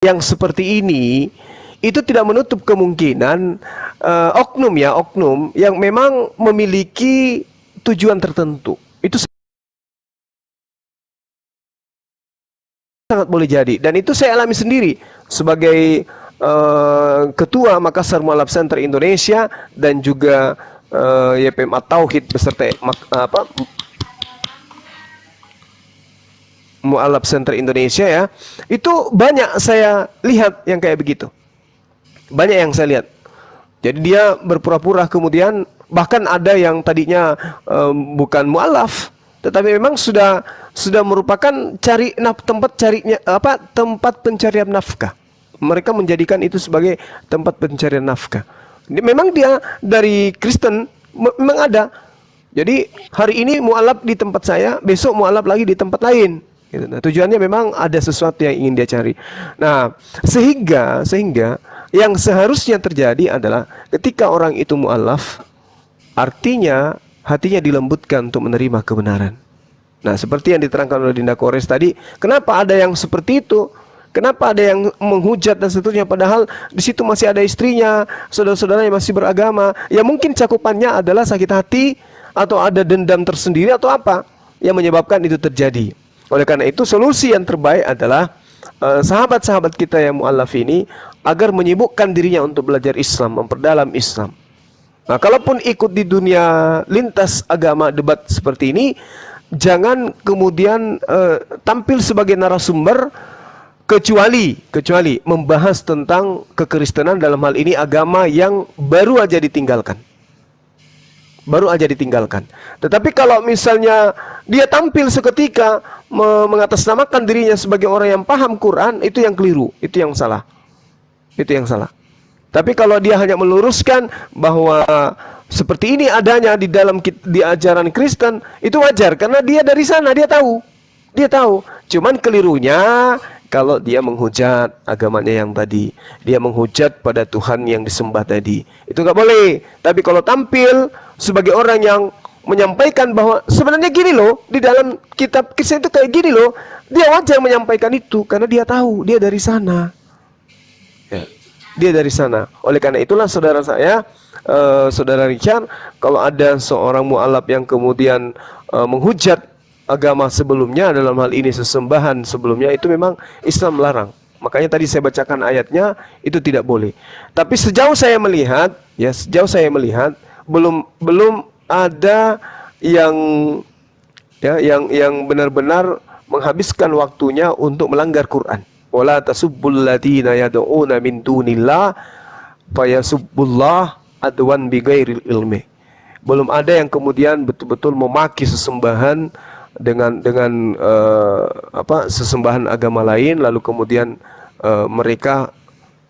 yang seperti ini itu tidak menutup kemungkinan oknum yang memang memiliki tujuan tertentu. Itu sangat boleh jadi, dan itu saya alami sendiri sebagai ketua Makassar Mualaf Center Indonesia dan juga YPM At-Tauhid beserta Mualaf Center Indonesia ya. Itu banyak saya lihat yang kayak begitu. Banyak yang saya lihat. Jadi dia berpura-pura, kemudian bahkan ada yang tadinya bukan mualaf, tetapi memang sudah merupakan tempat pencarian nafkah. Mereka menjadikan itu sebagai tempat pencarian nafkah. Memang dia dari Kristen, memang ada. Jadi hari ini mualaf di tempat saya, besok mualaf lagi di tempat lain. Nah, tujuannya memang ada sesuatu yang ingin dia cari. Nah, sehingga yang seharusnya terjadi adalah ketika orang itu mualaf, artinya hatinya dilembutkan untuk menerima kebenaran. Nah, seperti yang diterangkan oleh Dinda Kores tadi, kenapa ada yang seperti itu? Kenapa ada yang menghujat dan seterusnya, padahal di situ masih ada istrinya, saudara-saudaranya masih beragama. Ya mungkin cakupannya adalah sakit hati atau ada dendam tersendiri atau apa yang menyebabkan itu terjadi. Oleh karena itu solusi yang terbaik adalah sahabat-sahabat kita yang mualaf ini agar menyibukkan dirinya untuk belajar Islam, memperdalam Islam. Nah, kalaupun ikut di dunia lintas agama debat seperti ini, jangan kemudian tampil sebagai narasumber kecuali membahas tentang kekristenan, dalam hal ini agama yang baru aja ditinggalkan. Tetapi kalau misalnya dia tampil seketika mengatasnamakan dirinya sebagai orang yang paham Quran, itu yang keliru, itu yang salah. Tapi kalau dia hanya meluruskan bahwa seperti ini adanya di ajaran Kristen, itu wajar karena dia dari sana, dia tahu. Cuman kelirunya kalau dia menghujat agamanya yang tadi, dia menghujat pada Tuhan yang disembah tadi, itu nggak boleh. Tapi kalau tampil sebagai orang yang menyampaikan bahwa sebenarnya gini loh, di dalam kitab kisah itu kayak gini loh, dia wajar menyampaikan itu karena dia tahu, dia dari sana. Dia dari sana. Oleh karena itulah saudara saya, saudara Richard, kalau ada seorang mualaf yang kemudian menghujat agama sebelumnya, dalam hal ini sesembahan sebelumnya, itu memang Islam melarang. Makanya tadi saya bacakan ayatnya, itu tidak boleh. Tapi sejauh saya melihat belum ada yang benar-benar menghabiskan waktunya untuk melanggar Quran. Wala tasubbul ladina yad'una min dunillah fayasubbullah adwan bighairil ilmi. Belum ada yang kemudian betul-betul memaki sesembahan dengan sesembahan agama lain, lalu kemudian mereka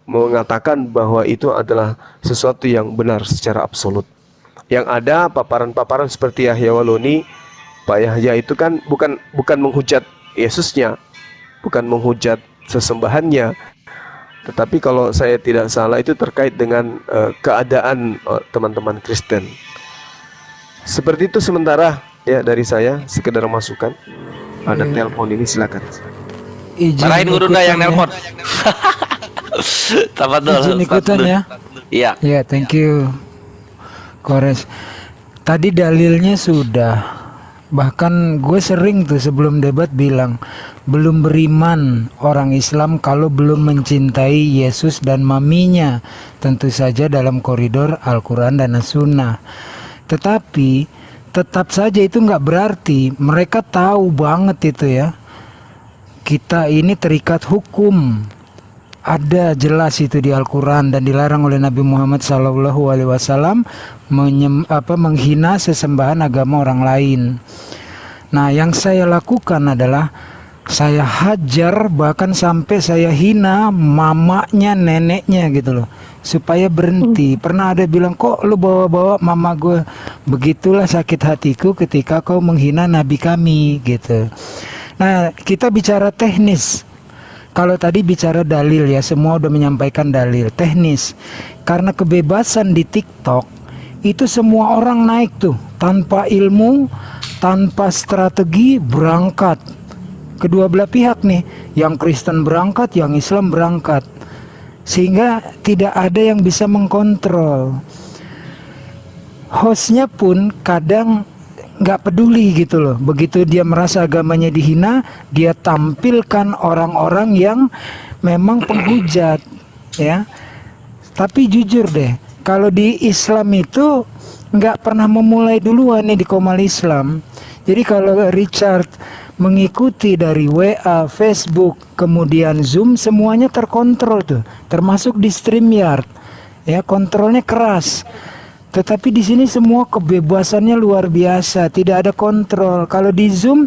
mengatakan bahwa itu adalah sesuatu yang benar secara absolut. Yang ada paparan-paparan seperti Yahya Waloni, Pak Yahya itu kan bukan menghujat Yesusnya, bukan menghujat sesembahannya, tetapi kalau saya tidak salah itu terkait dengan keadaan teman-teman Kristen. Seperti itu sementara ya dari saya, sekedar masukan. Ada telepon ini, silakan. Marahin Gurunda yang nelpon. Izin ikutan ya. Iya. Ya, thank you Kores. Tadi dalilnya sudah. Bahkan gue sering tuh sebelum debat bilang, belum beriman orang Islam kalau belum mencintai Yesus dan maminya, tentu saja dalam koridor Al-Quran dan As-Sunnah. Tetapi tetap saja itu nggak berarti mereka tahu banget itu ya, kita ini terikat hukum. Ada jelas itu di Al-Quran dan dilarang oleh Nabi Muhammad SAW menghina sesembahan agama orang lain. Nah, yang saya lakukan adalah saya hajar, bahkan sampai saya hina mamanya, neneknya gitu loh, supaya berhenti. Pernah ada bilang, kok lu bawa-bawa mama gue? Begitulah sakit hatiku ketika kau menghina Nabi kami gitu. Nah, kita bicara teknis. Kalau tadi bicara dalil ya, semua udah menyampaikan dalil teknis. Karena kebebasan di TikTok itu semua orang naik tuh, tanpa ilmu, tanpa strategi, berangkat. kedua belah pihak nih, yang Kristen berangkat, yang Islam berangkat, sehingga tidak ada yang bisa mengkontrol. Hostnya pun kadang nggak peduli gitu loh. Begitu dia merasa agamanya dihina, dia tampilkan orang-orang yang memang penghujat, ya. Tapi jujur deh, kalau di Islam itu nggak pernah memulai duluan nih di Komal Islam. Jadi kalau Richard mengikuti dari WA, Facebook, kemudian Zoom, semuanya terkontrol tuh, termasuk di StreamYard, ya, kontrolnya keras. Tetapi di sini semua kebebasannya luar biasa, tidak ada kontrol. Kalau di Zoom,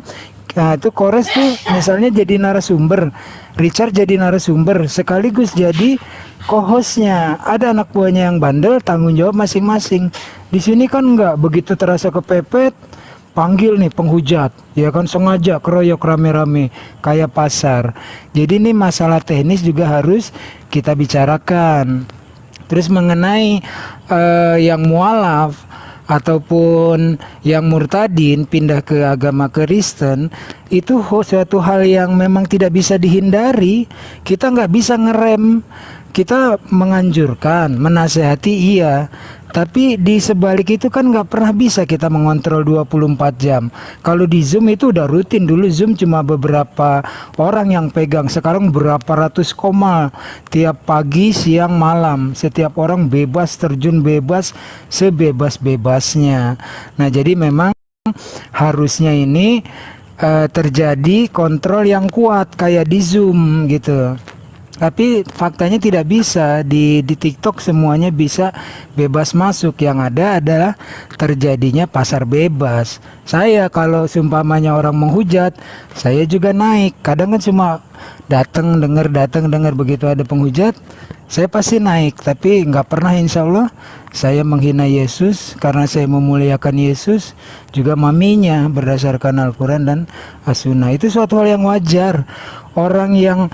nah itu Kores tuh misalnya jadi narasumber, Richard jadi narasumber, sekaligus jadi co-hostnya. Ada anak buahnya yang bandel, tanggung jawab masing-masing. Di sini kan enggak, begitu terasa kepepet, panggil nih penghujat, ya kan, sengaja keroyok rame-rame kayak pasar. Jadi ini masalah teknis juga harus kita bicarakan. Terus mengenai yang mualaf ataupun yang murtadin pindah ke agama Kristen, itu suatu hal yang memang tidak bisa dihindari. Kita nggak bisa ngerem. Kita menganjurkan, menasehati iya, tapi di sebalik itu kan nggak pernah bisa kita mengontrol 24 jam. Kalau di Zoom itu udah rutin, dulu Zoom cuma beberapa orang yang pegang, sekarang berapa ratus komal tiap pagi, siang, malam. Setiap orang bebas, terjun bebas, sebebas-bebasnya. Nah jadi memang harusnya ini terjadi kontrol yang kuat kayak di Zoom gitu. Tapi faktanya tidak bisa. Di TikTok semuanya bisa bebas masuk. Yang ada adalah terjadinya pasar bebas. Saya kalau seumpamanya orang menghujat, saya juga naik. Kadang kan cuma datang dengar, begitu ada penghujat, saya pasti naik. Tapi nggak pernah, insya Allah saya menghina Yesus, karena saya memuliakan Yesus, juga maminya berdasarkan Al-Quran dan As-Sunnah. Itu suatu hal yang wajar. Orang yang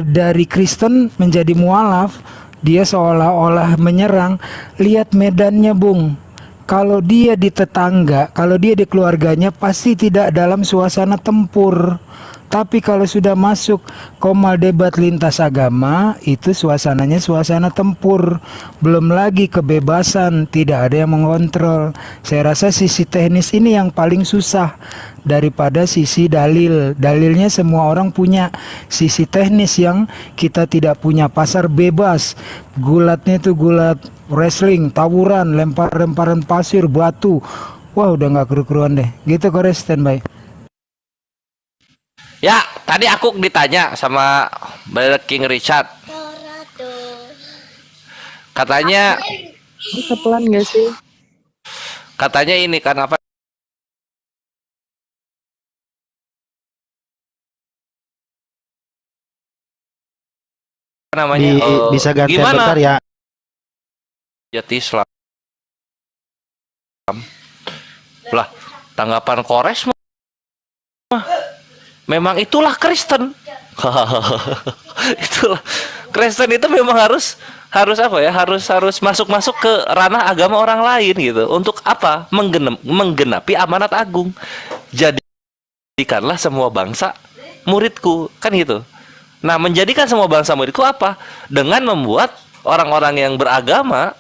dari Kristen menjadi mualaf, dia seolah-olah menyerang. Lihat medannya, Bung. Kalau dia di tetangga, kalau dia di keluarganya, pasti tidak dalam suasana tempur. Tapi kalau sudah masuk Komal debat lintas agama, itu suasananya suasana tempur. Belum lagi kebebasan, tidak ada yang mengontrol. Saya rasa sisi teknis ini yang paling susah daripada sisi dalil. Dalilnya semua orang punya. Sisi teknis yang kita tidak punya. Pasar bebas, gulatnya itu gulat wrestling, tawuran, lempar-lemparan pasir, batu. Wah, udah nggak keru-keruan deh. Gitu, Kores, standby. Ya, tadi aku ditanya sama Brother King Richard. Katanya Bisa pelan gak sih? katanya ini kan apa namanya? Bisa ganti Gimana? bentar ya. Jati Islam. Lah, tanggapan Kores mah memang itulah Kristen. Itulah Kristen, itu memang harus apa ya? Harus masuk ke ranah agama orang lain gitu. Untuk apa? Menggenapi amanat agung. Jadikanlah semua bangsa muridku, kan gitu. Nah, menjadikan semua bangsa muridku apa? Dengan membuat orang-orang yang beragama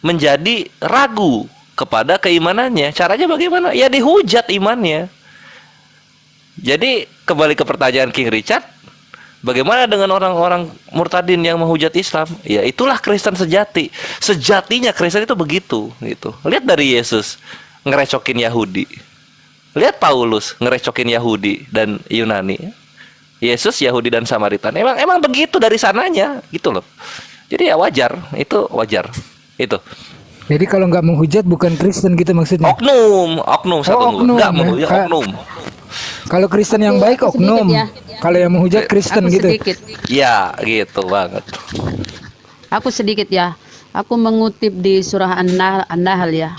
menjadi ragu kepada keimanannya. Caranya bagaimana? Ya dihujat imannya. Jadi kembali ke pertanyaan King Richard, bagaimana dengan orang-orang murtadin yang menghujat Islam? Ya itulah Kristen sejati. Sejatinya Kristen itu begitu, gitu. Lihat dari Yesus ngerecokin Yahudi. Lihat Paulus ngerecokin Yahudi dan Yunani. Yesus Yahudi dan Samaritan. Emang begitu dari sananya, gitu loh. Jadi ya wajar, itu wajar. Itu. Jadi kalau nggak menghujat bukan Kristen gitu maksudnya? Oknum satu. Oknum, Enggak ya. menghujat, oknum. Kalau Kristen yang baik Aku oknum. sedikit ya. Kalau yang menghujat Kristen Aku gitu. sedikit. Ya, gitu banget. Aku sedikit ya. Aku mengutip di surah An-Nahl ya.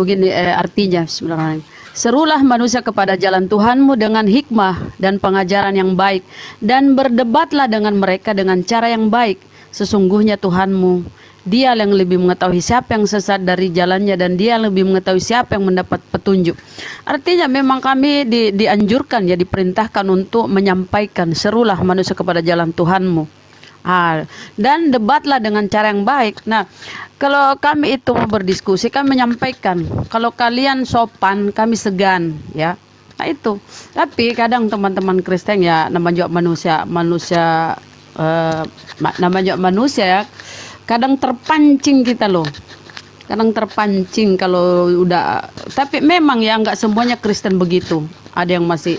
Begini artinya, Bismillahirrahmanirrahim. Serulah manusia kepada jalan Tuhanmu dengan hikmah dan pengajaran yang baik, dan berdebatlah dengan mereka dengan cara yang baik. Sesungguhnya Tuhanmu Dia yang lebih mengetahui siapa yang sesat dari jalannya, dan dia lebih mengetahui siapa yang mendapat petunjuk. Artinya memang kami dianjurkan ya, diperintahkan untuk menyampaikan, serulah manusia kepada jalan Tuhanmu. Dan debatlah dengan cara yang baik. Nah, kalau kami itu mau berdiskusi, kami menyampaikan. Kalau kalian sopan, kami segan, ya. Nah itu. Tapi kadang teman-teman Kristen ya, namanya juga manusia ya. Kadang terpancing kita loh. Kadang terpancing kalau udah. Tapi memang ya nggak semuanya Kristen begitu. Ada yang masih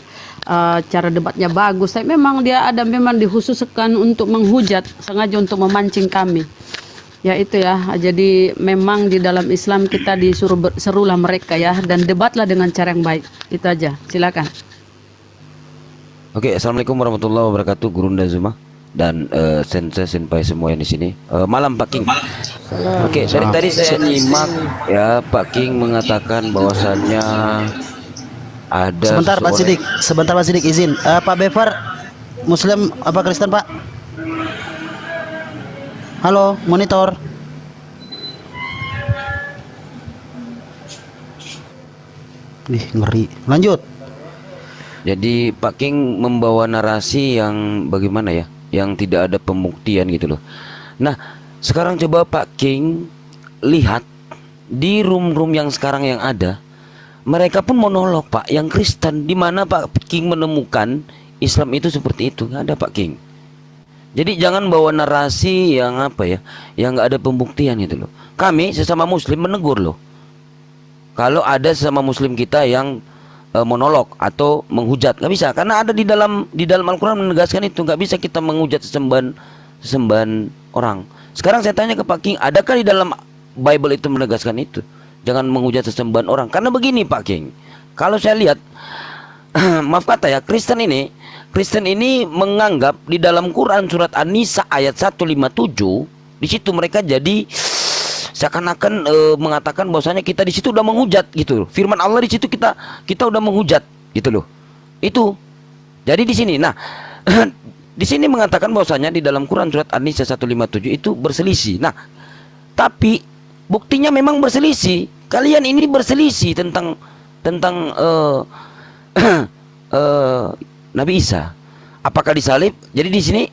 cara debatnya bagus. Tapi memang dia ada memang dikhususkan untuk menghujat, sengaja untuk memancing kami. Ya itu ya. Jadi memang di dalam Islam kita disuruh serulah mereka ya, dan debatlah dengan cara yang baik. Itu aja. Silakan. Oke, assalamualaikum warahmatullahi wabarakatuh, Gurunda Zuma dan Sensei Senpai semua yang di sini. Malam Pak King. Oke, dari tadi saya nyimak ya, Pak King mengatakan bahwasannya ada Sebentar Pak Sidik, sebentar Pak Sidik izin. Pak Bevar Muslim apa Kristen Pak? Halo, monitor. Ih, ngeri. Lanjut. Jadi Pak King membawa narasi yang bagaimana ya, yang tidak ada pembuktian gitu loh. Nah, sekarang coba Pak King lihat di room-room yang sekarang yang ada, mereka pun monolog Pak, yang Kristen. Di mana Pak King menemukan Islam itu seperti itu? Nggak ada Pak King. Jadi jangan bawa narasi yang apa ya, yang nggak ada pembuktian gitu loh. Kami sesama Muslim menegur loh, kalau ada sesama Muslim kita yang monolog atau menghujat, nggak bisa, karena ada di dalam Al-Quran menegaskan itu, nggak bisa kita menghujat sesembahan orang. Sekarang saya tanya ke Pak King, adakah di dalam Bible itu menegaskan itu, jangan menghujat sesembahan orang? Karena begini Pak King, kalau saya lihat maaf kata ya, Kristen ini menganggap di dalam Quran surat An-Nisa ayat 157, di situ mereka jadi seakan-akan mengatakan bahwasanya kita di situ udah menghujat gitu. Firman Allah di situ kita udah menghujat gitu loh. Itu. Jadi di sini. Nah, di sini mengatakan bahwasanya di dalam Quran surat An-Nisa 157 itu berselisih. Nah, tapi buktinya memang berselisih. Kalian ini berselisih tentang Nabi Isa. Apakah disalib? Jadi di sini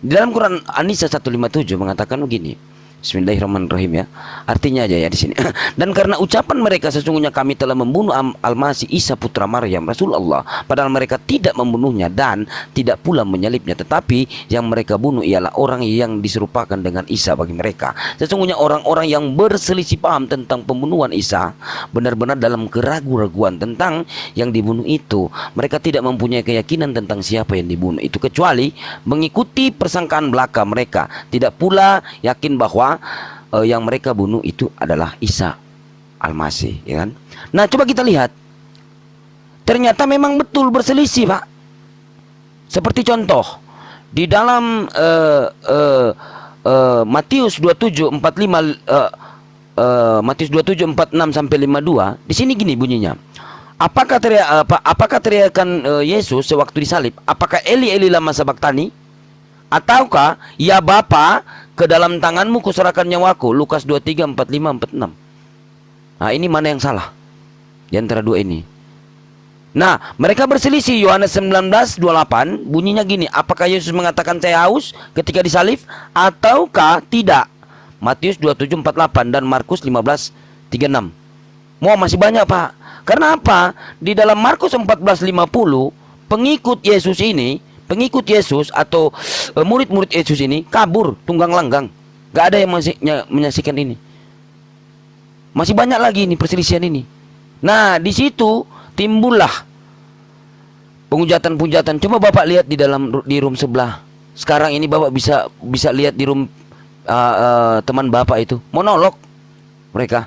di dalam Quran An-Nisa 157 mengatakan begini. Bismillahirrahmanirrahim ya. Artinya aja ya di sini. Dan karena ucapan mereka, sesungguhnya kami telah membunuh Al-Masih Isa putra Maryam Rasulullah, padahal mereka tidak membunuhnya dan tidak pula menyalibnya, tetapi yang mereka bunuh ialah orang yang diserupakan dengan Isa bagi mereka. Sesungguhnya orang-orang yang berselisih paham tentang pembunuhan Isa benar-benar dalam keraguan-raguan tentang yang dibunuh itu. Mereka tidak mempunyai keyakinan tentang siapa yang dibunuh itu, kecuali mengikuti persangkaan belaka mereka. Tidak pula yakin bahwa yang mereka bunuh itu adalah Isa Al-Masih, ya kan? Nah, coba kita lihat. Ternyata memang betul berselisih, Pak. Seperti contoh di dalam Matius 27:45, Matius 27:46 sampai 52. Di sini gini bunyinya. Apakah teriakan Yesus sewaktu disalib? Apakah Eli Eli lama sabaktani? Ataukah ya Bapa, ke dalam tanganmu kuserahkan nyawaku? Lukas 23:45-46. Nah, ini mana yang salah di antara dua ini? Nah, mereka berselisih. Yohanes 19:28 bunyinya gini, apakah Yesus mengatakan saya haus ketika disalib ataukah tidak? Matius 27:48 dan Markus 15:36. Mau masih banyak, Pak. Karena apa? Di dalam Markus 14:50 pengikut Yesus atau murid-murid Yesus ini kabur tunggang langgang. Gak ada yang menyaksikan ini. Masih banyak lagi ini perselisihan ini. Nah, di situ timbullah penghujatan-penghujatan. Coba Bapak lihat di room sebelah. Sekarang ini Bapak bisa lihat di room teman Bapak itu. Monolog mereka.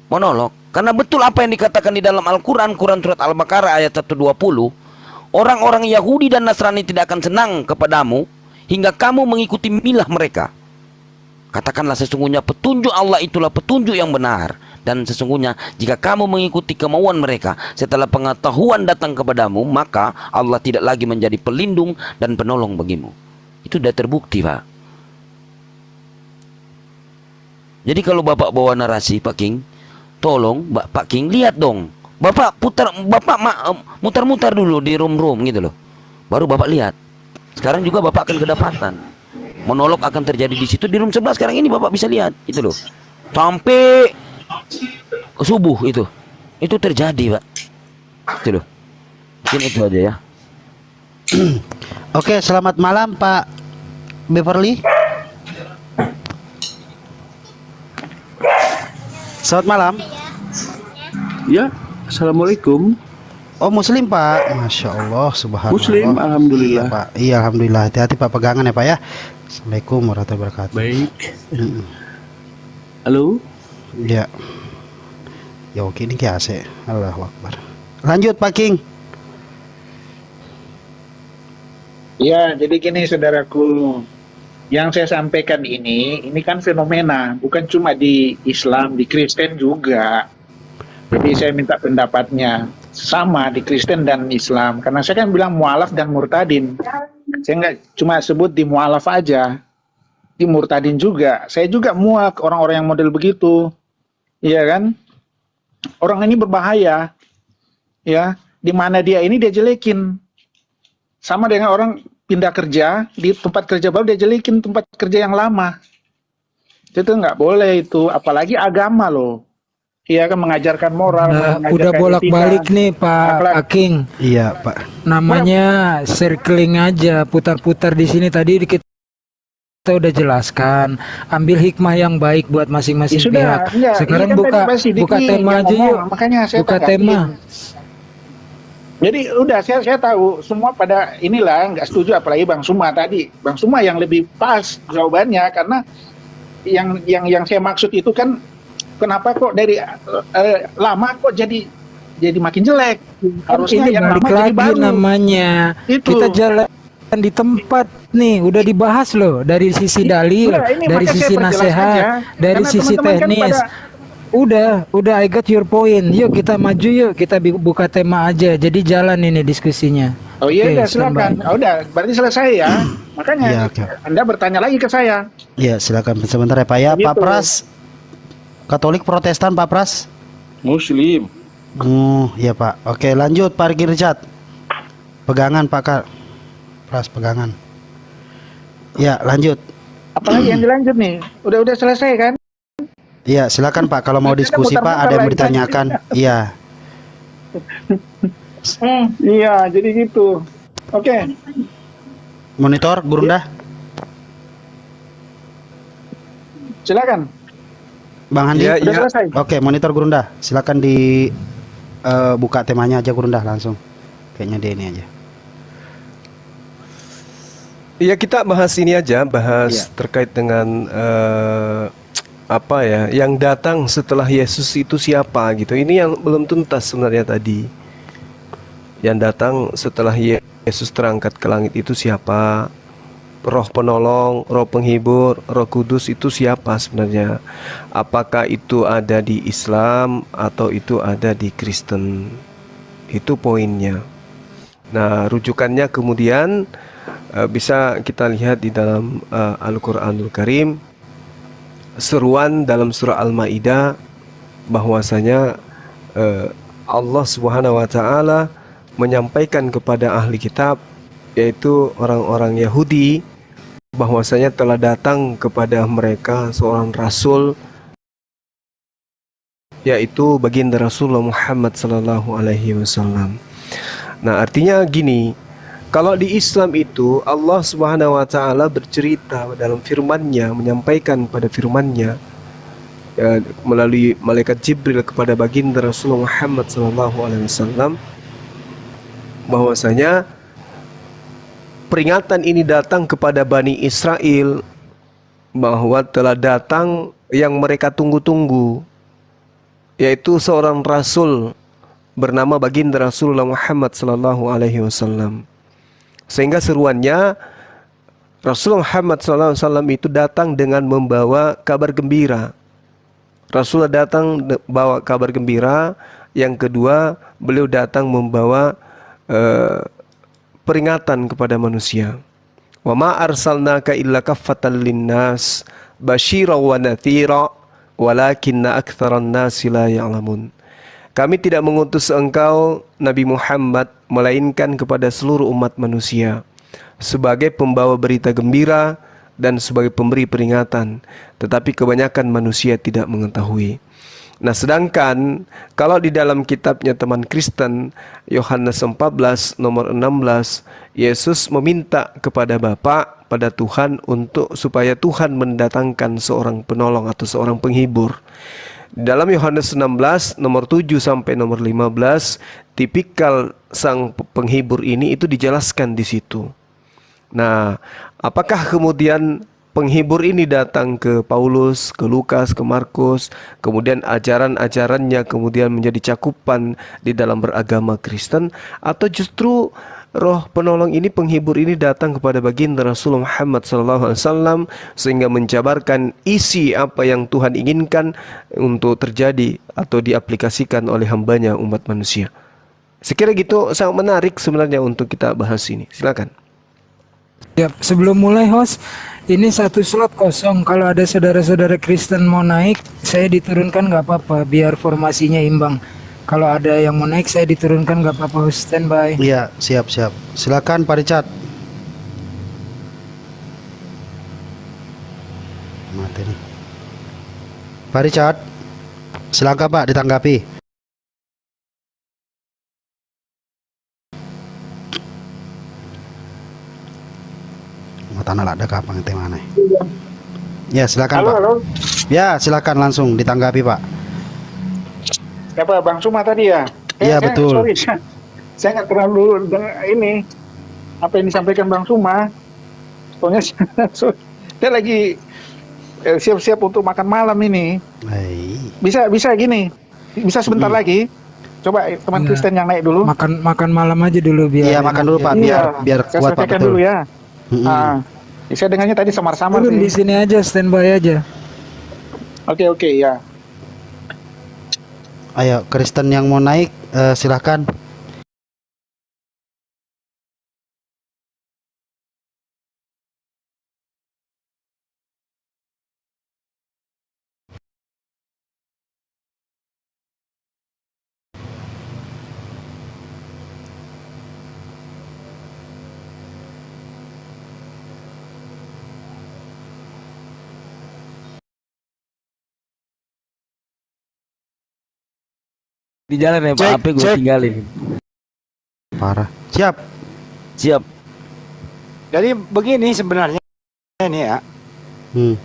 Monolog. Karena betul apa yang dikatakan di dalam Al-Quran, Quran surat Al-Baqarah ayat 120. Orang-orang Yahudi dan Nasrani tidak akan senang kepadamu hingga kamu mengikuti milah mereka. Katakanlah sesungguhnya petunjuk Allah itulah petunjuk yang benar. Dan sesungguhnya jika kamu mengikuti kemauan mereka setelah pengetahuan datang kepadamu, maka Allah tidak lagi menjadi pelindung dan penolong bagimu. Itu sudah terbukti, Pak. Jadi kalau Bapak bawa narasi Pak King, tolong Pak King lihat dong. Bapak mutar-mutar dulu di room-room gitu loh. Baru Bapak lihat. Sekarang juga Bapak akan kedapatan. Monolog akan terjadi di situ di room 11 sekarang ini Bapak bisa lihat itu loh. Sampai subuh itu. Itu terjadi, Pak. Itu loh. Mungkin itu aja ya. Oke, selamat malam Pak Beverly. Selamat malam. Ya, assalamualaikum. Oh Muslim Pak, Masya Allah, Subhanallah. Muslim, alhamdulillah. Iya Pak, iya alhamdulillah. Hati-hati Pak, pegangan ya Pak ya. Assalamualaikum warahmatullahi wabarakatuh. Baik. Halo. Ya. Ya oke ini kiase. Allahu Akbar. Lanjut Pak King. Ya, jadi gini saudaraku, yang saya sampaikan ini kan fenomena, bukan cuma di Islam, di Kristen juga. Jadi saya minta pendapatnya, sama di Kristen dan Islam, karena saya kan bilang mu'alaf dan murtadin. Saya nggak cuma sebut di mu'alaf aja, di murtadin juga. Saya juga muak orang-orang yang model begitu, iya kan? Orang ini berbahaya, ya. Di mana dia ini dia jelekin. Sama dengan orang pindah kerja, di tempat kerja baru dia jelekin tempat kerja yang lama. Itu nggak boleh itu, apalagi agama loh. Iya kan mengajarkan moral. Udah mengajarkan bolak-balik etika. nih Pak King. Iya Pak. Namanya circling aja, putar-putar di sini tadi kita udah jelaskan. Ambil hikmah yang baik buat masing-masing Ya sudah, pihak. enggak. Sekarang Ini kan buka tadi Pak Sidiki buka tema yang aja ngomong, yuk. makanya saya Buka tangkapin. tema. Jadi udah saya tahu semua pada inilah nggak setuju, apalagi Bang Suma tadi. Bang Suma yang lebih pas jawabannya, karena yang saya maksud itu kan kenapa kok dari lama kok jadi makin jelek. Harusnya Ini yang balik lama jadi lagi baru. namanya. Itu. Kita jalan di tempat nih, udah dibahas loh dari sisi dalil, Nah, ini dari makanya sisi saya perjelas nasihat, aja. dari Karena sisi teman-teman kan teknis. Udah I got your point. Yuk kita maju yuk, kita buka tema aja. Jadi jalan ini diskusinya. Oh iya, Oke, udah silakan. standby. Oh, udah, berarti selesai ya. Makanya Iya, oke. Anda bertanya lagi ke saya. Iya silakan sebentar ya Pak ya. Begitu. Pak Pras, Katolik Protestan Pak Pras. Muslim. Iya Pak. Oke lanjut Pak Riki Richard. Pegangan Pak Kak. Pras pegangan. Ya lanjut. Apalagi yang dilanjut nih? Udah selesai kan? Iya silakan Pak kalau mau Kita diskusi Pak, muter-muter ada yang mau lagi. ditanyakan. Iya. Iya, jadi gitu. Oke. Monitor Gurunda. Silakan. Bang Handi. Iya, Udah iya. selesai. Oke monitor Gurunda. Silakan buka temanya aja Gurunda langsung. Kayaknya dia ini aja. Iya, kita bahas ini aja, bahas Iya. terkait dengan apa ya, yang datang setelah Yesus itu siapa gitu. Ini yang belum tuntas sebenarnya tadi. Yang datang setelah Yesus terangkat ke langit itu siapa? Roh penolong, roh penghibur, roh kudus itu siapa sebenarnya? Apakah itu ada di Islam atau itu ada di Kristen? Itu poinnya. Nah, rujukannya kemudian bisa kita lihat di dalam Al-Quranul Karim, seruan dalam surah Al-Maidah bahwasanya Allah Subhanahu wa taala menyampaikan kepada ahli kitab, yaitu orang-orang Yahudi, bahwasanya telah datang kepada mereka seorang rasul, yaitu baginda Rasulullah Muhammad sallallahu alaihi wasallam. Nah, artinya gini, kalau di Islam itu Allah Subhanahu wa taala bercerita dalam firman-Nya, menyampaikan pada firman-Nya melalui malaikat Jibril kepada baginda Rasulullah Muhammad sallallahu alaihi wasallam, bahwasanya peringatan ini datang kepada Bani Israel bahwa telah datang yang mereka tunggu-tunggu, yaitu seorang rasul bernama baginda Rasulullah Muhammad sallallahu alaihi wasallam. Sehingga seruannya Rasulullah Muhammad SAW itu datang dengan membawa kabar gembira. Rasulullah datang bawa kabar gembira. Yang kedua, beliau datang membawa peringatan kepada manusia. Wa ma arsalnaka illa kaffatan linnas basyira wa natsira walakinna aktsaran nasi la ya'lamun. Kami tidak mengutus engkau Nabi Muhammad melainkan kepada seluruh umat manusia sebagai pembawa berita gembira dan sebagai pemberi peringatan, tetapi kebanyakan manusia tidak mengetahui. Nah, sedangkan kalau di dalam kitabnya teman Kristen Yohanes 14 nomor 16, Yesus meminta kepada Bapa, pada Tuhan, untuk supaya Tuhan mendatangkan seorang penolong atau seorang penghibur. Dalam Yohanes 16 nomor 7 sampai nomor 15, tipikal sang penghibur ini itu dijelaskan di situ. Nah, apakah kemudian penghibur ini datang ke Paulus, ke Lukas, ke Markus, kemudian ajaran-ajarannya kemudian menjadi cakupan di dalam beragama Kristen, atau justru roh penolong ini, penghibur ini datang kepada baginda Rasulullah Muhammad SAW sehingga menjabarkan isi apa yang Tuhan inginkan untuk terjadi atau diaplikasikan oleh hambanya umat manusia. Sekira gitu sangat menarik sebenarnya untuk kita bahas ini. Silakan. Ya, sebelum mulai host, ini satu slot kosong. Kalau ada saudara-saudara Kristen mau naik, saya diturunkan nggak apa-apa, biar formasinya imbang. Kalau ada yang mau naik, saya diturunkan nggak apa-apa, host. Standby. Iya, siap. Silakan Pak Richard. Mati nih. Pak Richard, silakan Pak ditanggapi. Tanah ada kapan teh mana? Ya, silakan Pak. Halo. Ya, silakan langsung ditanggapi Pak. Siapa Bang Suma tadi ya? Iya, betul. Sorry, saya nggak terlalu ini apa yang disampaikan Bang Suma. Soalnya saya lagi siap-siap untuk makan malam ini. Bisa gini. Bisa sebentar lagi. Coba teman Kristen yang naik dulu. Makan malam aja dulu biar. Iya, makan dulu Pak, biar saya kuat Pak, sampaikan betul. dulu ya. Saya dengarnya tadi samar-samar Turun di sih. sini aja, standby aja. Oke ya. Ayo, Kristen yang mau naik, silahkan. Di jalan ya Pak, HP gue tinggalin. Parah. Siap. Jadi begini sebenarnya ini ya.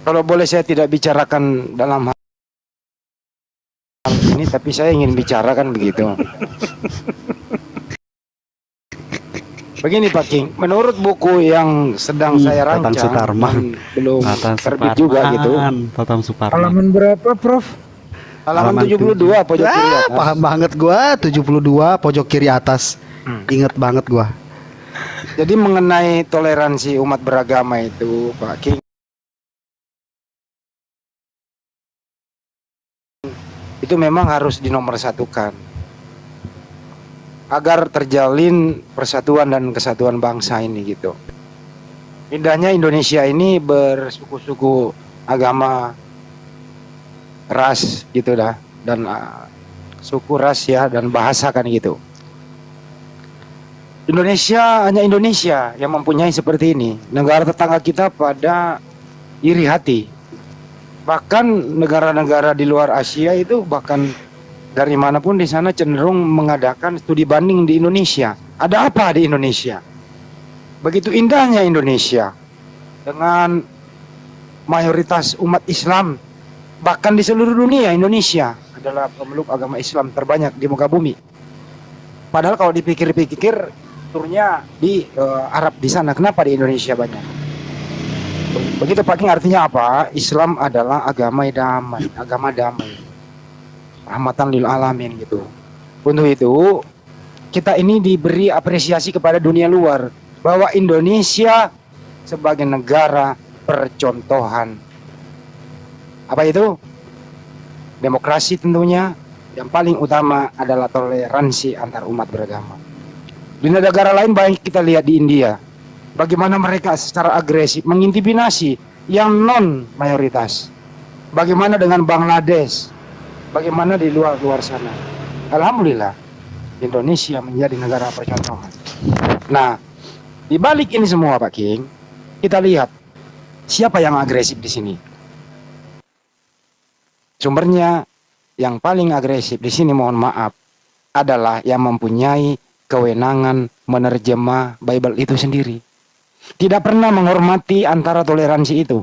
Kalau boleh saya tidak bicarakan dalam hal ini, tapi saya ingin bicarakan begitu. Begini Pak King, menurut buku yang sedang saya rancang dan belum terbit juga gitu. Halaman berapa, Prof? Halaman 72 pojok kiri atas. Paham banget gua, 72 pojok kiri atas. Ingat banget gua. Jadi mengenai toleransi umat beragama itu, Pak King, itu memang harus dinomorsatukan agar terjalin persatuan dan kesatuan bangsa ini gitu. Indahnya Indonesia ini bersuku-suku agama, ras gitu dah, dan suku, ras ya, dan bahasa kan gitu. Indonesia, hanya Indonesia yang mempunyai seperti ini. Negara tetangga kita pada iri hati. Bahkan negara-negara di luar Asia itu, bahkan dari manapun di sana cenderung mengadakan studi banding di Indonesia. Ada apa di Indonesia? Begitu indahnya Indonesia dengan mayoritas umat Islam. Bahkan di seluruh dunia Indonesia adalah pemeluk agama Islam terbanyak di muka bumi. Padahal kalau dipikir-pikir turnya di Arab di sana, kenapa di Indonesia banyak? Begitu Pak King, artinya apa? Islam adalah agama damai, rahmatan lil alamin gitu. Untuk itu kita ini diberi apresiasi kepada dunia luar bahwa Indonesia sebagai negara percontohan. Apa itu? Demokrasi tentunya. Yang paling utama adalah toleransi antar umat beragama. Di negara lain baik kita lihat di India, bagaimana mereka secara agresif mengintimidasi yang non mayoritas. Bagaimana dengan Bangladesh? Bagaimana di luar sana? Alhamdulillah, Indonesia menjadi negara percontohan. Nah, di balik ini semua Pak King, kita lihat siapa yang agresif di sini. Sumbernya yang paling agresif di sini, mohon maaf, adalah yang mempunyai kewenangan menerjemah Bible itu sendiri. Tidak pernah menghormati antara toleransi itu.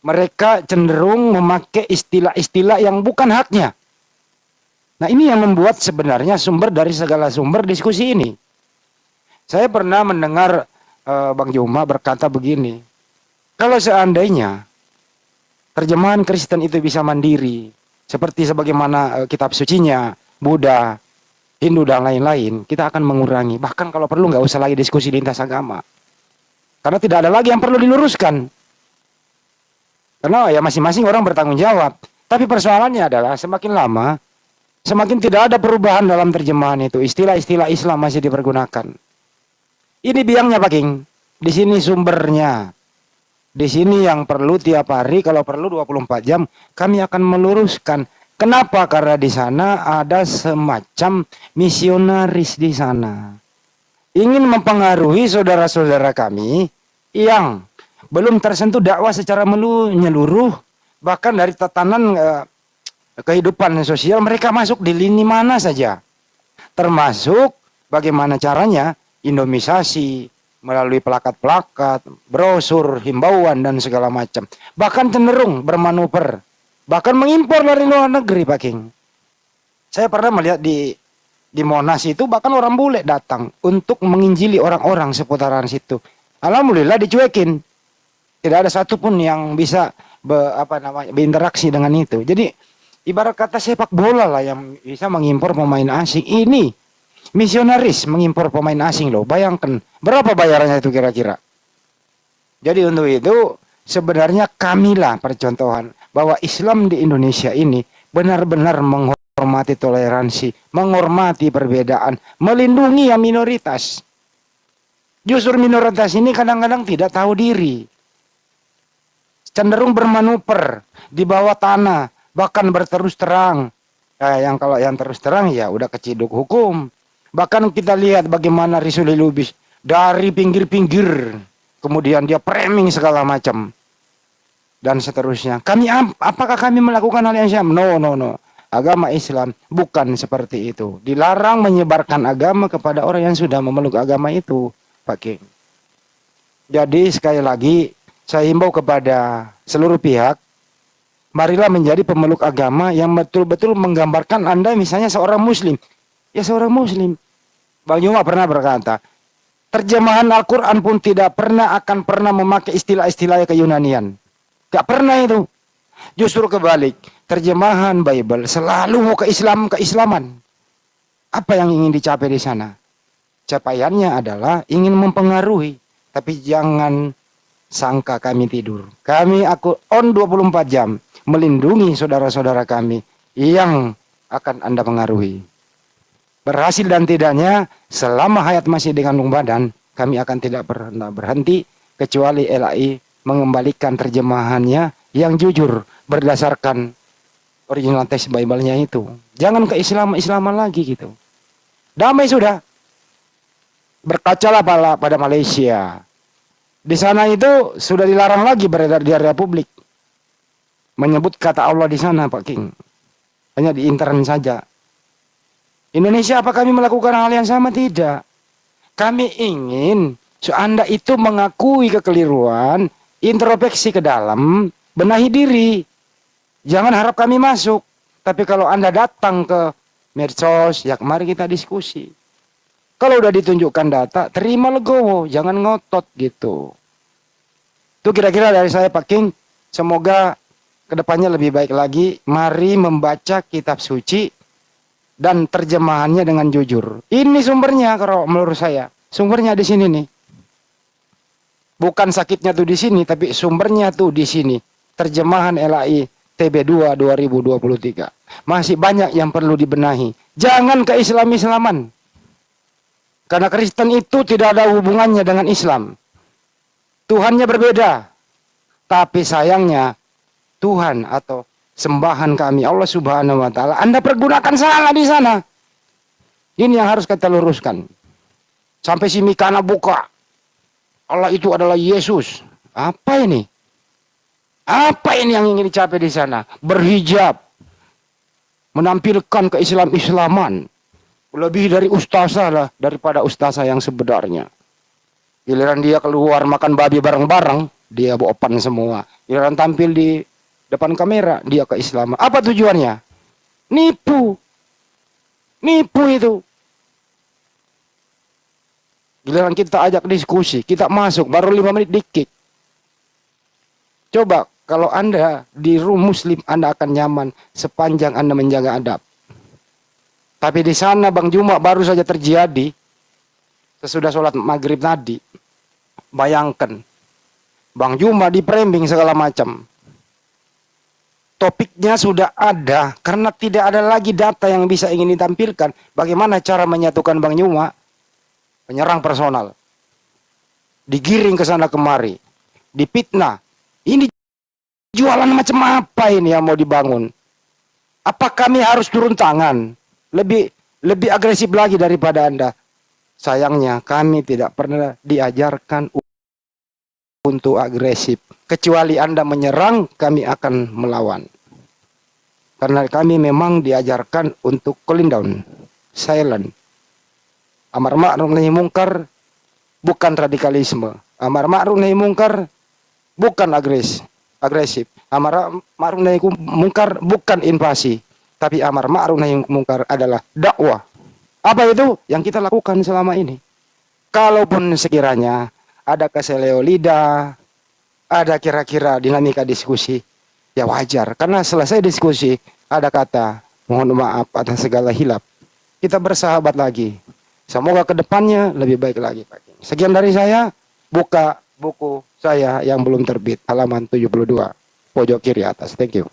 Mereka cenderung memakai istilah-istilah yang bukan haknya. Nah, ini yang membuat sebenarnya sumber dari segala sumber diskusi ini. Saya pernah mendengar Bang Juma berkata begini, kalau seandainya terjemahan Kristen itu bisa mandiri, seperti sebagaimana kitab sucinya, Buddha, Hindu dan lain-lain, kita akan mengurangi. Bahkan kalau perlu nggak usah lagi diskusi lintas agama. Karena tidak ada lagi yang perlu diluruskan. Karena ya masing-masing orang bertanggung jawab. Tapi persoalannya adalah semakin lama, semakin tidak ada perubahan dalam terjemahan itu. Istilah-istilah Islam masih dipergunakan. Ini biangnya Pak King. Di sini sumbernya. Di sini yang perlu tiap hari, kalau perlu 24 jam, kami akan meluruskan. Kenapa? Karena di sana ada semacam misionaris di sana. Ingin mempengaruhi saudara-saudara kami yang belum tersentuh dakwah secara menyeluruh, bahkan dari tatanan kehidupan sosial mereka masuk di lini mana saja, termasuk bagaimana caranya Indomisasi melalui plakat-plakat, brosur, himbauan dan segala macam, bahkan cenderung bermanuver, bahkan mengimpor dari luar negeri Pak King. Saya pernah melihat di Monas itu bahkan orang bule datang untuk menginjili orang-orang seputaran situ. Alhamdulillah dicuekin. Tidak ada satupun yang bisa berinteraksi dengan itu. Jadi ibarat kata sepak bola lah yang bisa mengimpor pemain asing. Ini misionaris mengimpor pemain asing loh. Bayangkan berapa bayarannya itu kira-kira. Jadi untuk itu sebenarnya kamilah percontohan bahwa Islam di Indonesia ini benar-benar menghormati toleransi, menghormati perbedaan, melindungi yang minoritas. Justru minoritas ini kadang-kadang tidak tahu diri. Cenderung bermanuver di bawah tanah, bahkan berterus terang. Yang kalau yang terus terang ya udah keciduk hukum. Bahkan kita lihat bagaimana Rizuli Lubis dari pinggir-pinggir, kemudian dia framing segala macam dan seterusnya. Apakah kami melakukan hal yang sama? No. Agama Islam bukan seperti itu. Dilarang menyebarkan agama kepada orang yang sudah memeluk agama itu, Pak King. Jadi sekali lagi saya himbau kepada seluruh pihak, marilah menjadi pemeluk agama yang betul-betul menggambarkan Anda misalnya seorang muslim. Ya seorang muslim. Bang Juma pernah berkata, terjemahan Al-Quran pun tidak akan pernah memakai istilah-istilah keyunanian. Gak pernah itu. Justru kebalik, terjemahan Bible selalu mau keislaman. Apa yang ingin dicapai di sana? Capaiannya adalah ingin mempengaruhi. Tapi jangan sangka kami tidur. Aku on 24 jam melindungi saudara-saudara kami yang akan Anda pengaruhi. Berhasil dan tidaknya, selama hayat masih dikandung badan, kami akan tidak pernah berhenti kecuali LAI mengembalikan terjemahannya yang jujur berdasarkan original teks Bible-nya itu. Jangan ke Islaman lagi gitu. Damai sudah. Berkacalah pada Malaysia. Di sana itu sudah dilarang lagi beredar di area publik. Menyebut kata Allah di sana, Pak King. Hanya di internet saja. Indonesia, apa kami melakukan hal yang sama? Tidak. Kami ingin Anda itu mengakui kekeliruan, introspeksi ke dalam, benahi diri. Jangan harap kami masuk. Tapi kalau Anda datang ke medsos, ya mari kita diskusi. Kalau udah ditunjukkan data, terima legowo, jangan ngotot gitu. Itu kira-kira dari saya Pak King. Semoga kedepannya lebih baik lagi. Mari membaca kitab suci dan terjemahannya dengan jujur. Ini sumbernya kalau menurut saya. Sumbernya di sini nih. Bukan sakitnya tuh di sini, tapi sumbernya tuh di sini. Terjemahan LAI TB2 2023. Masih banyak yang perlu dibenahi. Jangan ke Islam-Islaman. Karena Kristen itu tidak ada hubungannya dengan Islam. Tuhannya berbeda. Tapi sayangnya Tuhan atau sembahan kami Allah Subhanahu wa taala, Anda pergunakan salah di sana. Ini yang harus kita luruskan. Sampai si Mikana buka, Allah itu adalah Yesus. Apa ini? Apa ini yang ingin dicapai di sana? Berhijab, menampilkan keislaman-islaman. Lebih dari ustazah lah daripada ustazah yang sebenarnya. Giliran dia keluar makan babi bareng-bareng, dia bopan semua. Giliran tampil di depan kamera, dia keislaman. Apa tujuannya? Nipu. Nipu itu. Giliran kita ajak diskusi, kita masuk, baru 5 menit dikit. Coba, kalau Anda di room muslim, Anda akan nyaman sepanjang Anda menjaga adab. Tapi di sana Bang Juma baru saja terjadi, sesudah sholat maghrib tadi, bayangkan, Bang Juma di framing segala macam. Topiknya sudah ada, karena tidak ada lagi data yang bisa ingin ditampilkan. Bagaimana cara menyatukan Bang Juma? Penyerang personal. Digiring ke sana kemari. Dipitnah. Ini jualan macam apa ini yang mau dibangun? Apa kami harus turun tangan? Lebih agresif lagi daripada Anda. Sayangnya kami tidak pernah diajarkan untuk agresif. Kecuali Anda menyerang, kami akan melawan. Karena kami memang diajarkan untuk cooling down, silent. Amar ma'ruf nahi mungkar bukan radikalisme. Amar ma'ruf nahi mungkar bukan agresif. Amar ma'ruf nahi mungkar bukan invasi. Tapi amar ma'ruf nahi mungkar adalah dakwah. Apa itu yang kita lakukan selama ini? Kalaupun sekiranya ada keseleo lidah, ada kira-kira dinamika diskusi, ya wajar. Karena selesai diskusi, ada kata, mohon maaf atas segala hilap. Kita bersahabat lagi. Semoga kedepannya lebih baik lagi, Pak King. Sekian dari saya, buka buku saya yang belum terbit, halaman 72, pojok kiri atas. Thank you.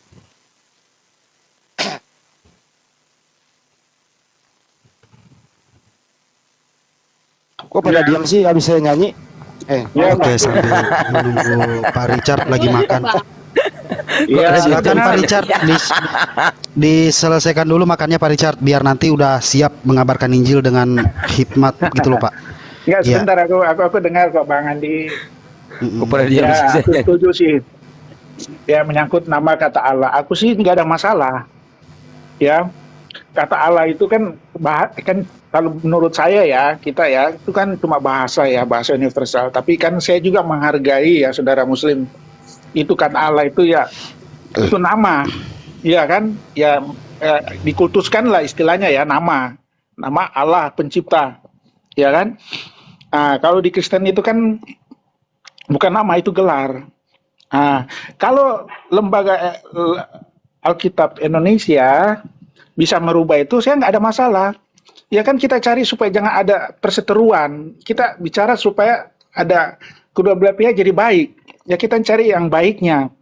Kok pada diam sih habis saya nyanyi? Oke, sambil menunggu Pak Richard lagi makan. Iya, Silakan Pak Richard, diselesaikan dulu makannya Pak Richard, biar nanti udah siap mengabarkan Injil dengan hikmat gitu loh Pak. Enggak, Iya. sebentar aku dengar kok Bang Andi. Kepada dia Ya, aku setuju sih. Ya, menyangkut nama kata Allah. Aku sih nggak ada masalah. Ya, kata Allah itu kan kalau menurut saya ya, kita ya, itu kan cuma bahasa ya, bahasa universal. Tapi kan saya juga menghargai ya saudara muslim. Itu kata Allah itu ya, itu nama. Ya kan? Ya, dikultuskan lah istilahnya ya, nama. Nama Allah pencipta. Ya kan? Nah, kalau di Kristen itu kan bukan nama, itu gelar. Nah, kalau lembaga Alkitab Indonesia bisa merubah itu, saya nggak ada masalah. Ya kan, kita cari supaya jangan ada perseteruan. Kita bicara supaya ada kedua belah pihak jadi baik. Ya kita cari yang baiknya.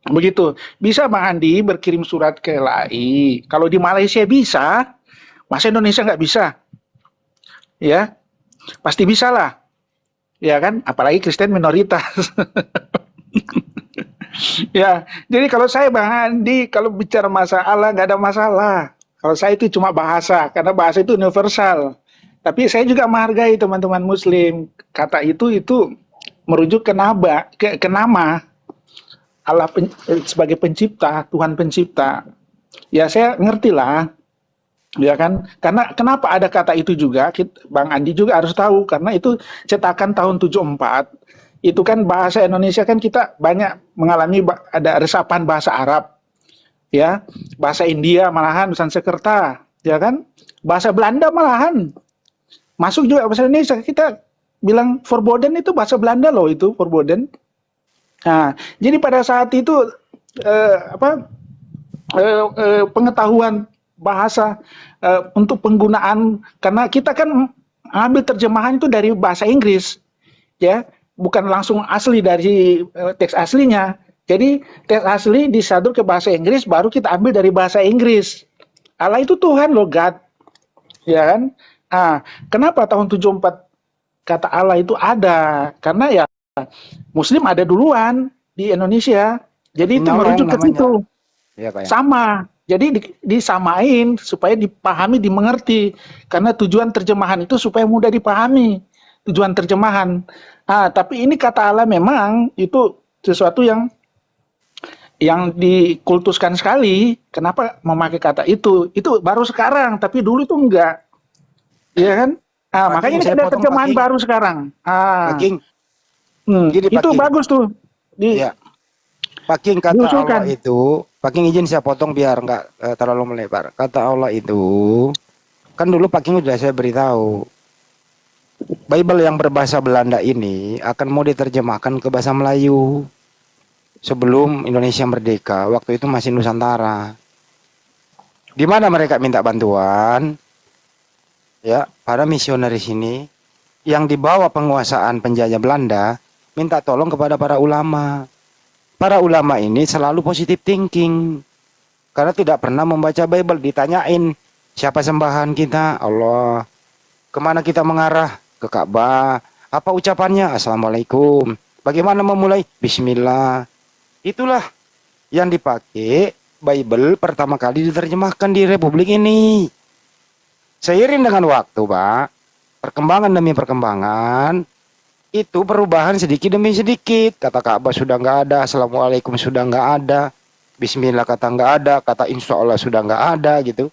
Begitu. Bisa Bang Andi berkirim surat ke LAI. Kalau di Malaysia bisa, masa Indonesia nggak bisa? Ya, pasti bisa lah. Ya kan, apalagi Kristen minoritas. Ya, jadi kalau saya Bang Andi, kalau bicara masalah nggak ada masalah. Kalau saya itu cuma bahasa, karena bahasa itu universal. Tapi saya juga menghargai teman-teman Muslim. Kata itu merujuk ke nama Allah sebagai pencipta, Tuhan pencipta. Ya saya ngerti lah. Ya kan? Karena kenapa ada kata itu juga, Bang Andi juga harus tahu, karena itu cetakan tahun 74. Itu kan bahasa Indonesia kan kita banyak mengalami ada resapan bahasa Arab. Ya, bahasa India malahan Sanskerta, ya kan? Bahasa Belanda malahan masuk juga bahasa Indonesia. Kita bilang Verboden itu bahasa Belanda loh, itu Verboden. Nah, jadi pada saat itu pengetahuan bahasa untuk penggunaan, karena kita kan ambil terjemahan itu dari bahasa Inggris, ya, bukan langsung asli dari teks aslinya. Jadi teks asli disadur ke bahasa Inggris, baru kita ambil dari bahasa Inggris. Allah itu Tuhan loh, God. Ya kan? Nah, kenapa tahun 74 kata Allah itu ada? Karena ya Muslim ada duluan di Indonesia. Jadi itu Penyolong merujuk ke namanya. situ. Ya Pak ya. Sama. Jadi disamain supaya dipahami, dimengerti. Karena tujuan terjemahan itu supaya mudah dipahami. Tujuan terjemahan. Tapi ini kata Allah memang itu sesuatu yang dikultuskan sekali. Kenapa memakai kata itu? Itu baru sekarang, tapi dulu itu enggak. Iya kan? Makanya ini saya ada potong, terjemahan Pak King. baru sekarang. Pak King, gini, Pak Itu King. bagus tuh. Ya. Pak King, kata diusulkan. Allah itu, Pak King izin saya potong biar nggak terlalu melebar. Kata Allah itu, kan dulu Pak King sudah saya beritahu, Bible yang berbahasa Belanda ini akan mau diterjemahkan ke bahasa Melayu sebelum Indonesia merdeka. Waktu itu masih Nusantara. Di mana mereka minta bantuan? Ya, para misionaris ini yang dibawa penguasaan penjajah Belanda minta tolong kepada para ulama. Para ulama ini selalu positive thinking karena tidak pernah membaca Bible. Ditanyain siapa sembahan kita, Allah. Kemana kita mengarah? Ke Ka'bah. Apa ucapannya? Assalamualaikum. Bagaimana memulai? Bismillah. Itulah yang dipakai Bible pertama kali diterjemahkan di Republik ini. Seiring dengan waktu, Pak, perkembangan demi perkembangan, itu perubahan sedikit demi sedikit. Kata Ka'bah sudah nggak ada, Assalamualaikum sudah nggak ada, Bismillah kata nggak ada, kata Insya Allah sudah nggak ada gitu.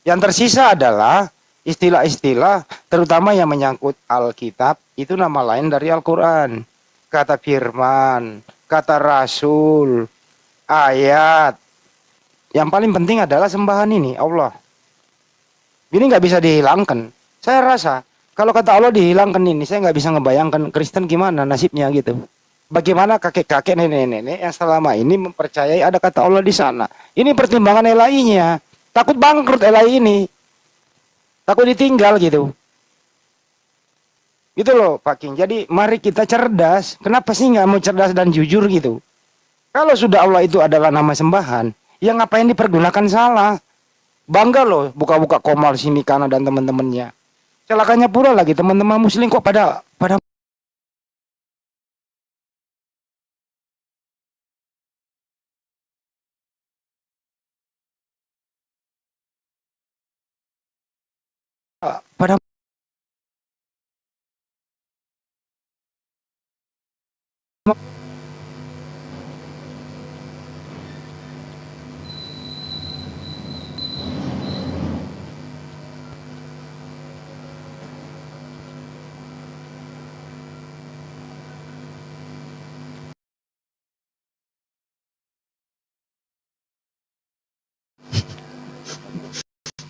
Yang tersisa adalah istilah-istilah terutama yang menyangkut Alkitab, itu nama lain dari Al-Quran. Kata firman, kata Rasul, ayat. Yang paling penting adalah sembahan ini, Allah. Ini nggak bisa dihilangkan. Saya rasa kalau kata Allah dihilangkan ini, saya nggak bisa ngebayangkan Kristen gimana nasibnya gitu. Bagaimana kakek-kakek, nenek-nenek yang selama ini mempercayai ada kata Allah di sana. Ini pertimbangan LAI-nya. Takut bangkrut LAI ini. Takut ditinggal gitu. Gitu loh Pak King. Jadi mari kita cerdas. Kenapa sih nggak mau cerdas dan jujur gitu? Kalau sudah Allah itu adalah nama sembahan, ya ngapain dipergunakan salah? Bangga loh buka-buka Komal sini Kana dan teman-temannya. Celakanya pula lagi teman-teman muslim kok pada pada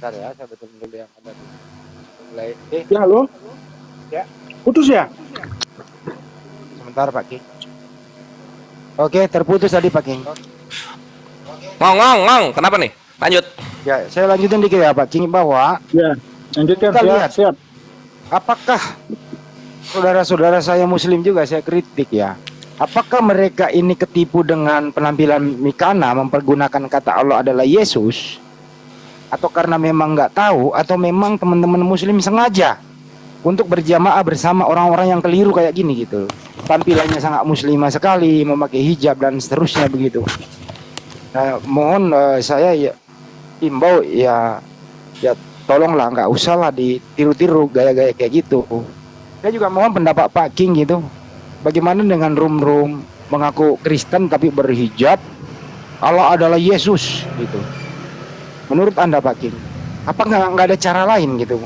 Bentar ya, saya betul dulu yang ada mulai. Ya, halo? Ya. Putus ya? Sebentar Pak King. Oke, terputus tadi Pak King. Ngong, kenapa nih? Lanjut. Ya, saya lanjutin dikit ya Pak King bahwa Ya, lanjutkan. Kita Siap, lihat. siap. apakah saudara-saudara saya muslim juga saya kritik ya. Apakah mereka ini ketipu dengan penampilan Mikana mempergunakan kata Allah adalah Yesus? Atau karena memang nggak tahu, atau memang teman-teman muslim sengaja untuk berjamaah bersama orang-orang yang keliru kayak gini gitu. Tampilannya sangat muslimah sekali, memakai hijab dan seterusnya begitu. Nah, mohon saya ya imbau ya tolonglah nggak usah lah ditiru-tiru gaya-gaya kayak gitu. Saya juga mohon pendapat Pak King gitu. Bagaimana dengan room mengaku Kristen tapi berhijab, Allah adalah Yesus gitu. Menurut Anda Pak King, apa nggak ada cara lain gitu?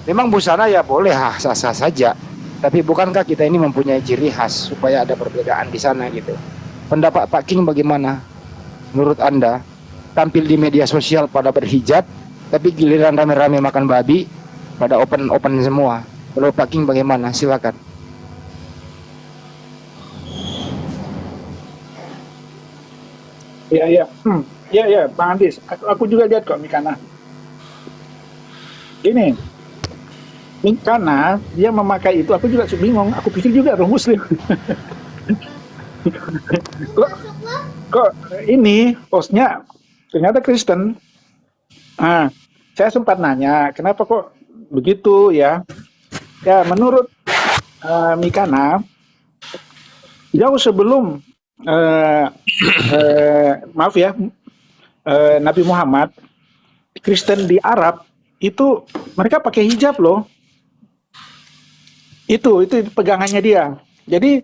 Memang busana ya boleh sah-sah saja, tapi bukankah kita ini mempunyai ciri khas supaya ada perbedaan di sana gitu? Pendapat Pak King bagaimana? Menurut Anda, tampil di media sosial pada berhijab, tapi giliran rame-rame makan babi, pada open semua. Menurut Pak King bagaimana? Silakan. Iya. Iya, Bang Andis. Aku juga lihat kok Mikana. Ini Mikana dia memakai itu, aku juga bingung. Aku pikir juga orang Muslim. kok ini hostnya ternyata Kristen. Saya sempat nanya, kenapa kok begitu ya? Ya menurut Mikana, jauh sebelum eh, maaf ya, Nabi Muhammad, Kristen di Arab itu mereka pakai hijab loh. Itu pegangannya dia. Jadi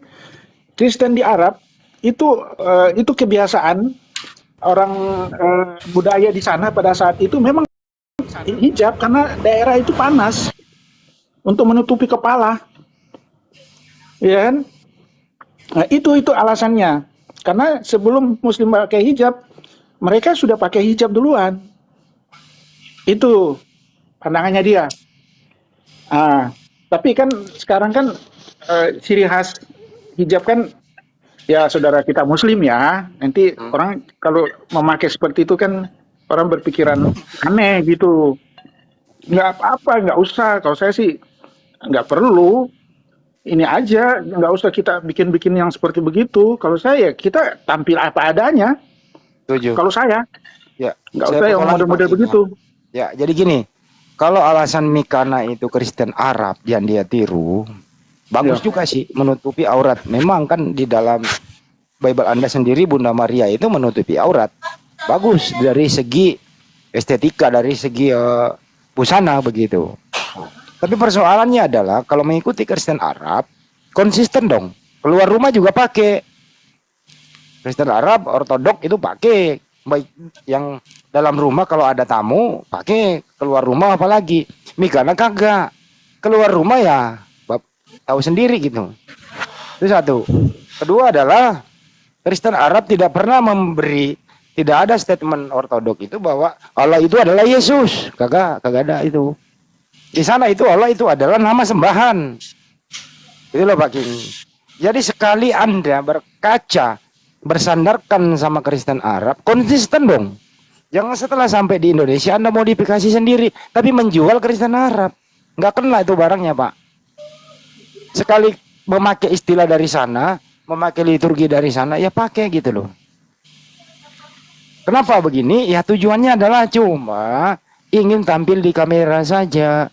Kristen di Arab itu kebiasaan orang, budaya di sana pada saat itu memang hijab karena daerah itu panas untuk menutupi kepala, ya kan? Nah, itu alasannya. Karena sebelum Muslim pakai hijab, mereka sudah pakai hijab duluan. Itu pandangannya dia. Tapi kan sekarang kan ciri khas hijab kan ya saudara kita Muslim ya. Nanti orang kalau memakai seperti itu kan orang berpikiran aneh gitu. Nggak apa-apa, nggak usah. Kalau saya sih nggak perlu. Ini aja, nggak usah kita bikin-bikin yang seperti begitu. Kalau saya, kita tampil apa adanya. Setuju. Kalau saya, Ya, nggak saya usah yang potong lagi, model-model Pak King, begitu. Ya, jadi gini, kalau alasan Mikana itu Kristen Arab yang dia tiru, bagus juga sih menutupi aurat. Memang kan di dalam Bible Anda sendiri Bunda Maria itu menutupi aurat. Bagus dari segi estetika, dari segi busana begitu. Tapi persoalannya adalah kalau mengikuti Kristen Arab, konsisten dong. Keluar rumah juga pakai. Kristen Arab, Ortodok itu pakai. Baik yang dalam rumah kalau ada tamu pakai, keluar rumah apalagi. Mikana kagak. Keluar rumah ya tahu sendiri gitu. Itu satu. Kedua adalah Kristen Arab tidak pernah tidak ada statement Ortodok itu bahwa Allah itu adalah Yesus. Kagak ada itu. Di sana itu Allah itu adalah nama sembahan. Itu loh Pak King. Jadi sekali Anda berkaca, bersandarkan sama Kristen Arab, konsisten dong. Jangan setelah sampai di Indonesia Anda modifikasi sendiri, tapi menjual Kristen Arab. Nggak kena itu barangnya Pak. Sekali memakai istilah dari sana, memakai liturgi dari sana, ya pakai gitu loh. Kenapa begini? Ya tujuannya adalah cuma ingin tampil di kamera saja.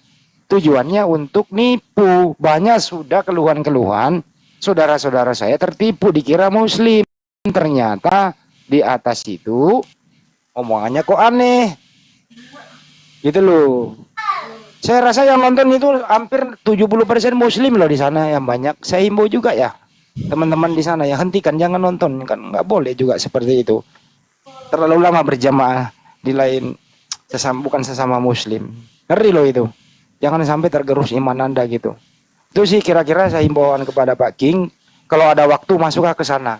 Tujuannya untuk nipu. Banyak sudah keluhan-keluhan saudara-saudara saya tertipu dikira Muslim. Ternyata di atas itu omongannya kok aneh. Gitu loh. Saya rasa yang nonton itu hampir 70% Muslim loh di sana yang banyak. Saya himbau juga ya teman-teman di sana ya, hentikan, jangan nonton, kan nggak boleh juga seperti itu. Terlalu lama berjamaah di lain bukan sesama Muslim. Ngeri loh itu. Jangan sampai tergerus iman Anda gitu. Itu sih kira-kira saya himbauan kepada Pak King. Kalau ada waktu masuklah ke sana.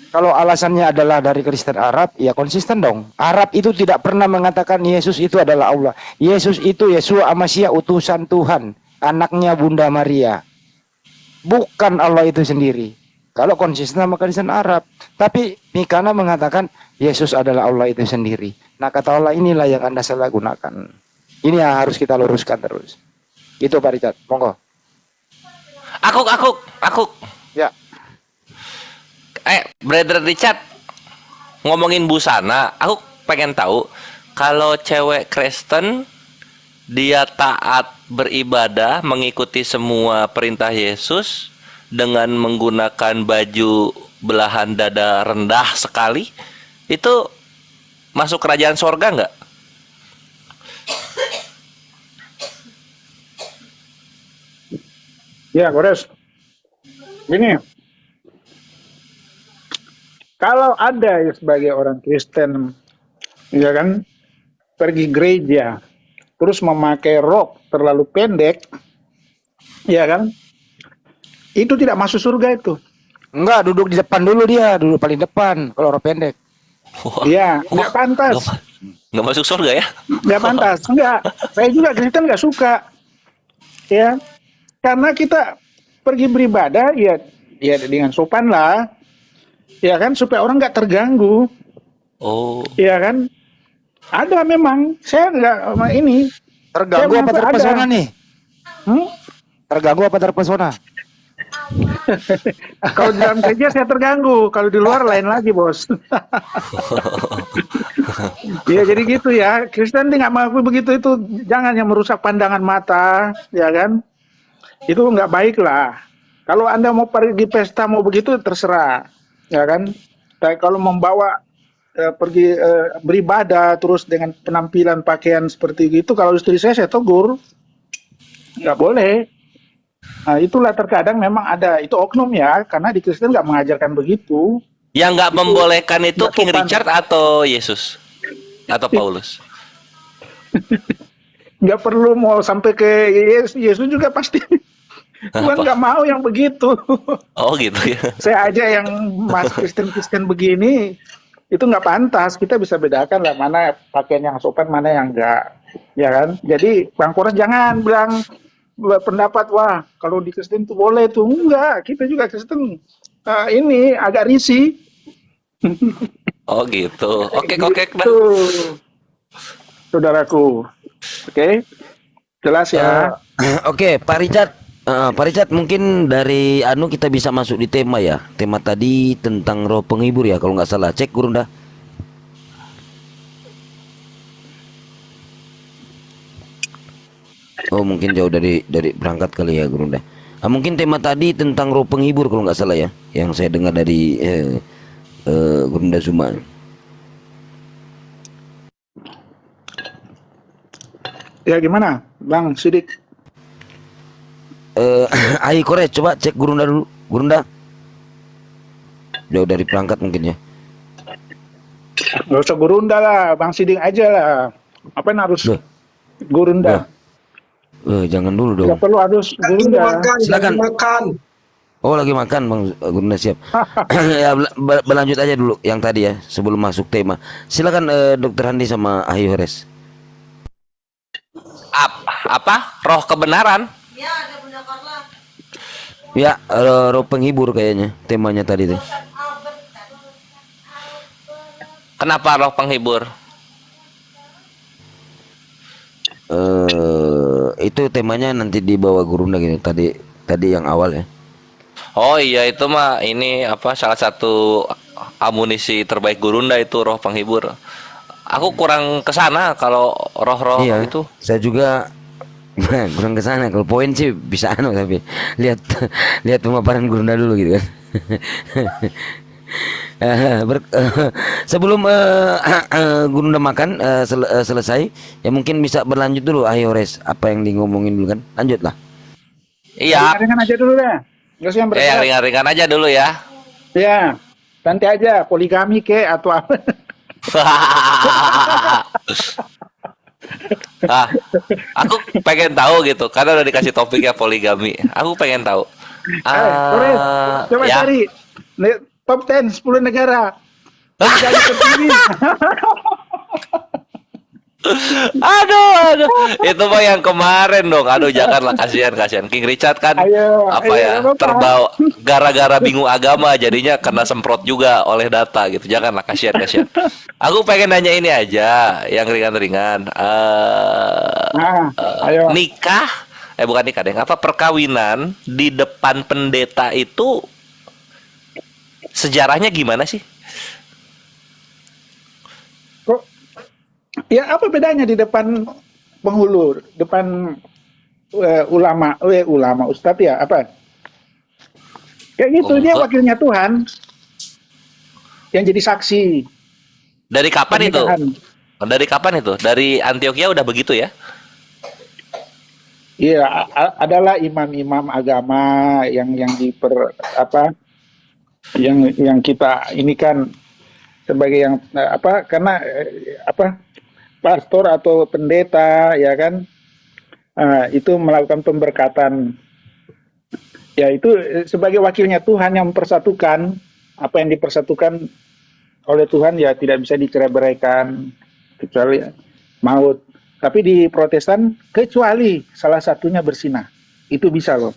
Kalau alasannya adalah dari Kristen Arab, ya konsisten dong. Arab itu tidak pernah mengatakan Yesus itu adalah Allah. Yesus itu Yesua Amasya, utusan Tuhan, anaknya Bunda Maria. Bukan Allah itu sendiri. Kalau konsisten sama Kristen Arab. Tapi Mikana mengatakan Yesus adalah Allah itu sendiri. Nah kata Allah inilah yang Anda salah gunakan. Ini yang harus kita luruskan terus. Itu Pak Richard, monggo. Aku. Ya. Brother Richard, ngomongin busana, aku pengen tahu kalau cewek Kristen dia taat beribadah, mengikuti semua perintah Yesus dengan menggunakan baju belahan dada rendah sekali, itu masuk kerajaan sorga nggak? Ya, Gores. Gini, kalau ada ya sebagai orang Kristen, ya kan, pergi gereja, terus memakai rok terlalu pendek, ya kan, itu tidak masuk surga itu. Enggak, duduk di depan dulu dia, duduk paling depan kalau orang pendek. Iya, nggak pantas. Nggak masuk surga ya? Nggak pantas, enggak. Saya juga Kristen nggak suka, ya, karena kita pergi beribadah, ya dengan sopan lah, ya kan, supaya orang nggak terganggu. Oh. Ya kan, ada memang. Saya nggak ini. Terganggu Saya apa merasa terpesona ada. nih? Terganggu apa terpesona? Kalau di dalam gereja saya terganggu, kalau di luar lain lagi bos. Ya jadi gitu ya. Kristen nggak mau begitu, itu jangan yang merusak pandangan mata, ya kan? Itu nggak baik lah. Kalau Anda mau pergi pesta mau begitu terserah. ya kan? Tapi kalau membawa pergi beribadah terus dengan penampilan pakaian seperti itu, kalau istri saya tegur, nggak boleh. Nah, itulah terkadang memang ada itu oknum ya, karena di Kristen nggak mengajarkan begitu. Yang nggak membolehkan itu nggak King sopan. Richard atau Yesus atau Paulus? Nggak perlu mau sampai ke Yesus juga pasti. Tuhan nggak mau yang begitu. Oh gitu ya. Saya aja yang mas Kristen begini, itu nggak pantas. Kita bisa bedakan lah mana pakaian yang sopan, mana yang enggak, ya kan? Jadi Bang Kores jangan bilang pendapat wah kalau di Kristen itu boleh tuh, enggak. Kita juga Kristen ini agak risih. Oh gitu. Oke dah. Gitu, saudaraku. Oke, jelas ya. Oke, Pak Richard. Pak Richard, mungkin dari anu kita bisa masuk di tema ya. Tema tadi tentang roh penghibur ya, kalau nggak salah. Cek Gurunda. Oh, mungkin jauh dari berangkat kali ya Gurunda. Mungkin tema tadi tentang roh penghibur kalau nggak salah ya, yang saya dengar dari Gurunda Zuma. Ya gimana, Bang Sidik? Ayo Kores, coba cek Gurunda dulu. Gurunda. Jauh dari perangkat mungkin ya. Gak usah Gurunda lah, Bang Sidik aja lah. Apa yang harus Loh. Gurunda? Jangan dulu dong. Gak perlu harus Gurunda. Silakan. Oh, lagi makan Bang Gurunda, siap. Ya, berlanjut aja dulu yang tadi ya sebelum masuk tema. Silakan Dokter Handi sama Ahi Hores. Apa? Roh kebenaran? Ya, roh penghibur kayaknya temanya tadi tuh. Kenapa roh penghibur? Itu temanya nanti dibawa Gurunda gitu. Tadi yang awal ya. Oh iya, itu mah ini apa salah satu amunisi terbaik Gurunda itu roh penghibur. Aku kurang kesana kalau roh-roh Iya, itu. saya juga kurang ke sana. Kalau poin sih bisa tapi lihat pemaparan Gurunda dulu gitu kan. Sebelum Gurunda makan selesai, ya mungkin bisa berlanjut dulu Ahi Hores, apa yang di ngomongin dulu kan. Lanjutlah. Iya. Ringan aja dulu deh. Gak usah yang Ya, berat. ringan-ringan aja dulu ya. Ya, nanti aja poligami ke atau apa. Aku pengen tahu gitu karena udah dikasih topiknya poligami. Aku pengen tahu. Kores, coba ya. cari top 10 10 negara. Poligami tertinggi. Aduh, itu mah yang kemarin dong. Aduh, janganlah, kasihan. King Richard kan Ayo, terbawa gara-gara bingung agama jadinya kena semprot juga oleh data gitu. Janganlah, kasihan. Aku pengen nanya ini aja, yang ringan-ringan. Ayo. Nikah, bukan nikah deh, apa perkawinan di depan pendeta itu sejarahnya gimana sih? Ya apa bedanya di depan penghulu, depan ulama ustadz ya apa? Kayak gitu, dia wakilnya Tuhan yang jadi saksi. Dari kapan pernikahan. Dari kapan itu? Dari Antioquia udah begitu ya? Iya, adalah imam-imam agama yang yang kita ini kan sebagai yang karena pastor atau pendeta ya kan itu melakukan pemberkatan ya itu sebagai wakilnya Tuhan yang mempersatukan apa yang dipersatukan oleh Tuhan ya tidak bisa dicerai-beraikan kecuali maut. Tapi di Protestan kecuali salah satunya bersinah itu bisa loh,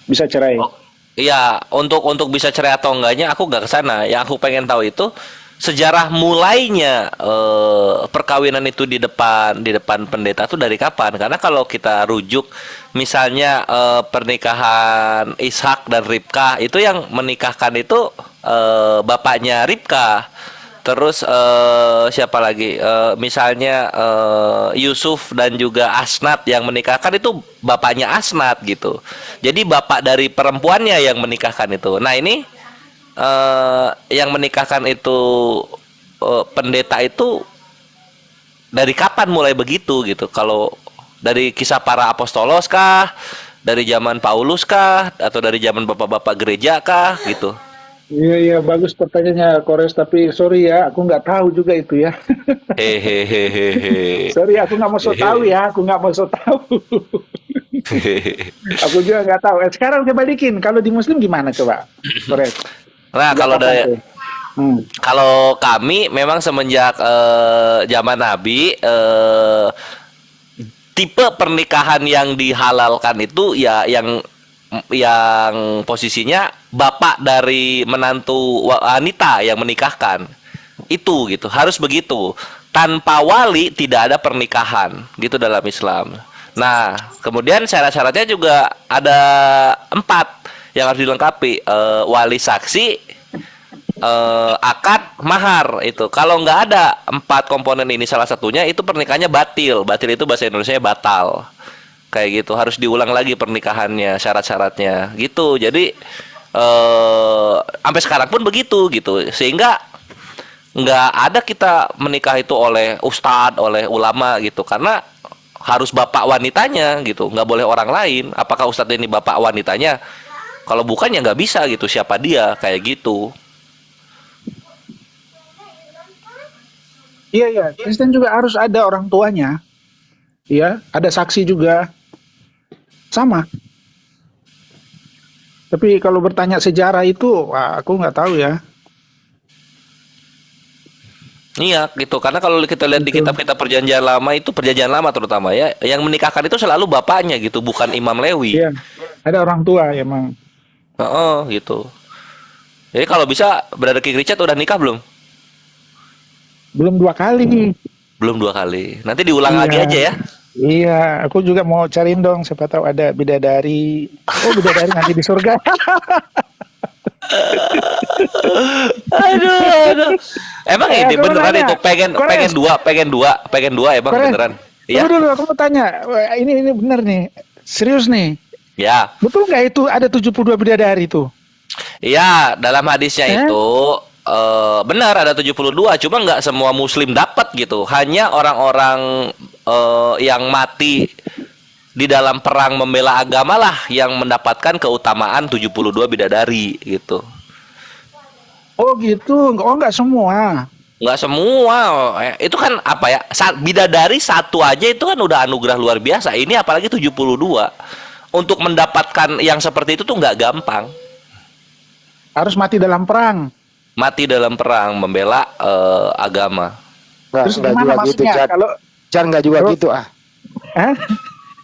bisa cerai. Iya, untuk bisa cerai atau enggaknya aku nggak kesana. Yang aku pengen tahu itu sejarah mulainya perkawinan itu di depan pendeta itu dari kapan? Karena kalau kita rujuk misalnya pernikahan Ishak dan Ribkah itu yang menikahkan itu bapaknya Ribkah. Terus siapa lagi? Misalnya Yusuf dan juga Asnat yang menikahkan itu bapaknya Asnat gitu. Jadi bapak dari perempuannya yang menikahkan itu. Nah ini yang menikahkan itu pendeta itu dari kapan mulai begitu gitu? Kalau dari kisah para apostolos kah? Dari zaman Paulus kah? Atau dari zaman bapak-bapak gereja kah? Gitu. Iya, bagus pertanyaannya Kores, tapi sorry ya, aku nggak tahu juga itu ya. Hehehehe. Sorry, aku nggak mau so tahu ya, aku nggak mau so tahu. Aku juga nggak tahu. Sekarang saya balikin, kalau di Muslim gimana coba, Kores? Nah, kalau Kapan dari tuh? kalau kami memang semenjak zaman Nabi tipe pernikahan yang dihalalkan itu ya yang posisinya bapak dari menantu wanita yang menikahkan itu gitu, harus begitu. Tanpa wali tidak ada pernikahan gitu dalam Islam. Nah, kemudian syarat-syaratnya juga ada 4 yang harus dilengkapi. Wali saksi, akad, mahar. Itu kalau nggak ada 4 komponen ini salah satunya, itu pernikahannya batil. Batil itu bahasa Indonesianya batal. Kayak gitu, harus diulang lagi pernikahannya, syarat-syaratnya gitu. Jadi sampai sekarang pun begitu gitu, sehingga nggak ada kita menikah itu oleh ustadz, oleh ulama gitu, karena harus bapak wanitanya gitu, nggak boleh orang lain. Apakah ustadz ini bapak wanitanya? Kalau bukan ya nggak bisa gitu, siapa dia, kayak gitu. Iya, Kristen juga harus ada orang tuanya. Iya, ada saksi juga. Sama. Tapi kalau bertanya sejarah itu, wah, aku nggak tahu ya. Iya gitu, karena kalau kita lihat di kitab-kitab perjanjian lama itu, perjanjian lama terutama ya, yang menikahkan itu selalu bapaknya gitu, bukan imam Lewi. Iya, ada orang tua emang. Gitu. Jadi kalau bisa, Brother King Richard udah nikah belum? Belum 2 kali. Belum 2 kali. Nanti diulang Iya. lagi aja ya. Iya, aku juga mau cariin dong, siapa tahu ada bidadari. Oh, bidadari nanti di surga. Aduh. Emang ini aku mau beneran nanya. itu pengen dua emang Kores, beneran. Tunggu Iya. dulu, aku mau tanya. Wah, ini bener nih. Serius nih. Ya. Betul nggak itu ada 72 bidadari itu? Iya, dalam hadisnya itu benar ada 72, cuma nggak semua muslim dapat gitu. Hanya orang-orang yang mati di dalam perang membela agama lah yang mendapatkan keutamaan 72 bidadari gitu. Oh gitu, oh nggak semua. Nggak semua. Itu kan apa ya? Bidadari satu aja itu kan udah anugerah luar biasa. Ini apalagi 72. Untuk mendapatkan yang seperti itu tuh nggak gampang. Harus mati dalam perang. Mati dalam perang membela agama. Terus Nggak gimana juga gitu, maksudnya? Chat. Kalau Chan nggak juga Terus- gitu ah. Hah?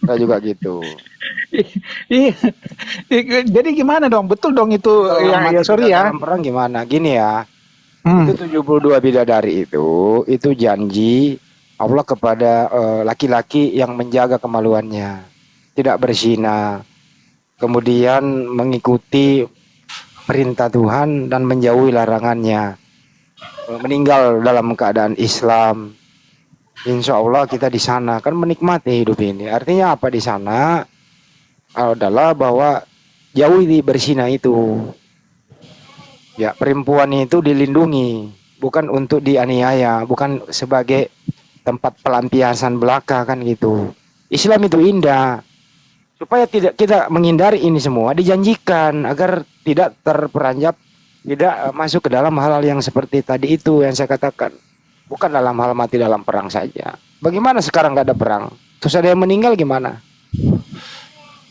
Nggak juga gitu. Iya. Jadi gimana dong? Betul dong itu Kalau ya, mati ya sorry tidak ya. dalam perang gimana? Gini ya. Hmm. Itu 72 bidadari itu janji Allah kepada laki-laki yang menjaga kemaluannya, tidak berzina, kemudian mengikuti perintah Tuhan dan menjauhi larangannya, meninggal dalam keadaan Islam. Insya Allah kita di sana kan menikmati hidup ini. Artinya apa di sana adalah bahwa jauhi berzina itu. Ya, perempuan itu dilindungi, bukan untuk dianiaya, bukan sebagai tempat pelampiasan belaka kan gitu. Islam itu indah. Supaya tidak kita menghindari ini semua, dijanjikan agar tidak terperanjat, tidak masuk ke dalam hal-hal yang seperti tadi itu yang saya katakan. Bukan dalam hal mati dalam perang saja. Bagaimana sekarang nggak ada perang? Terus ada yang meninggal gimana?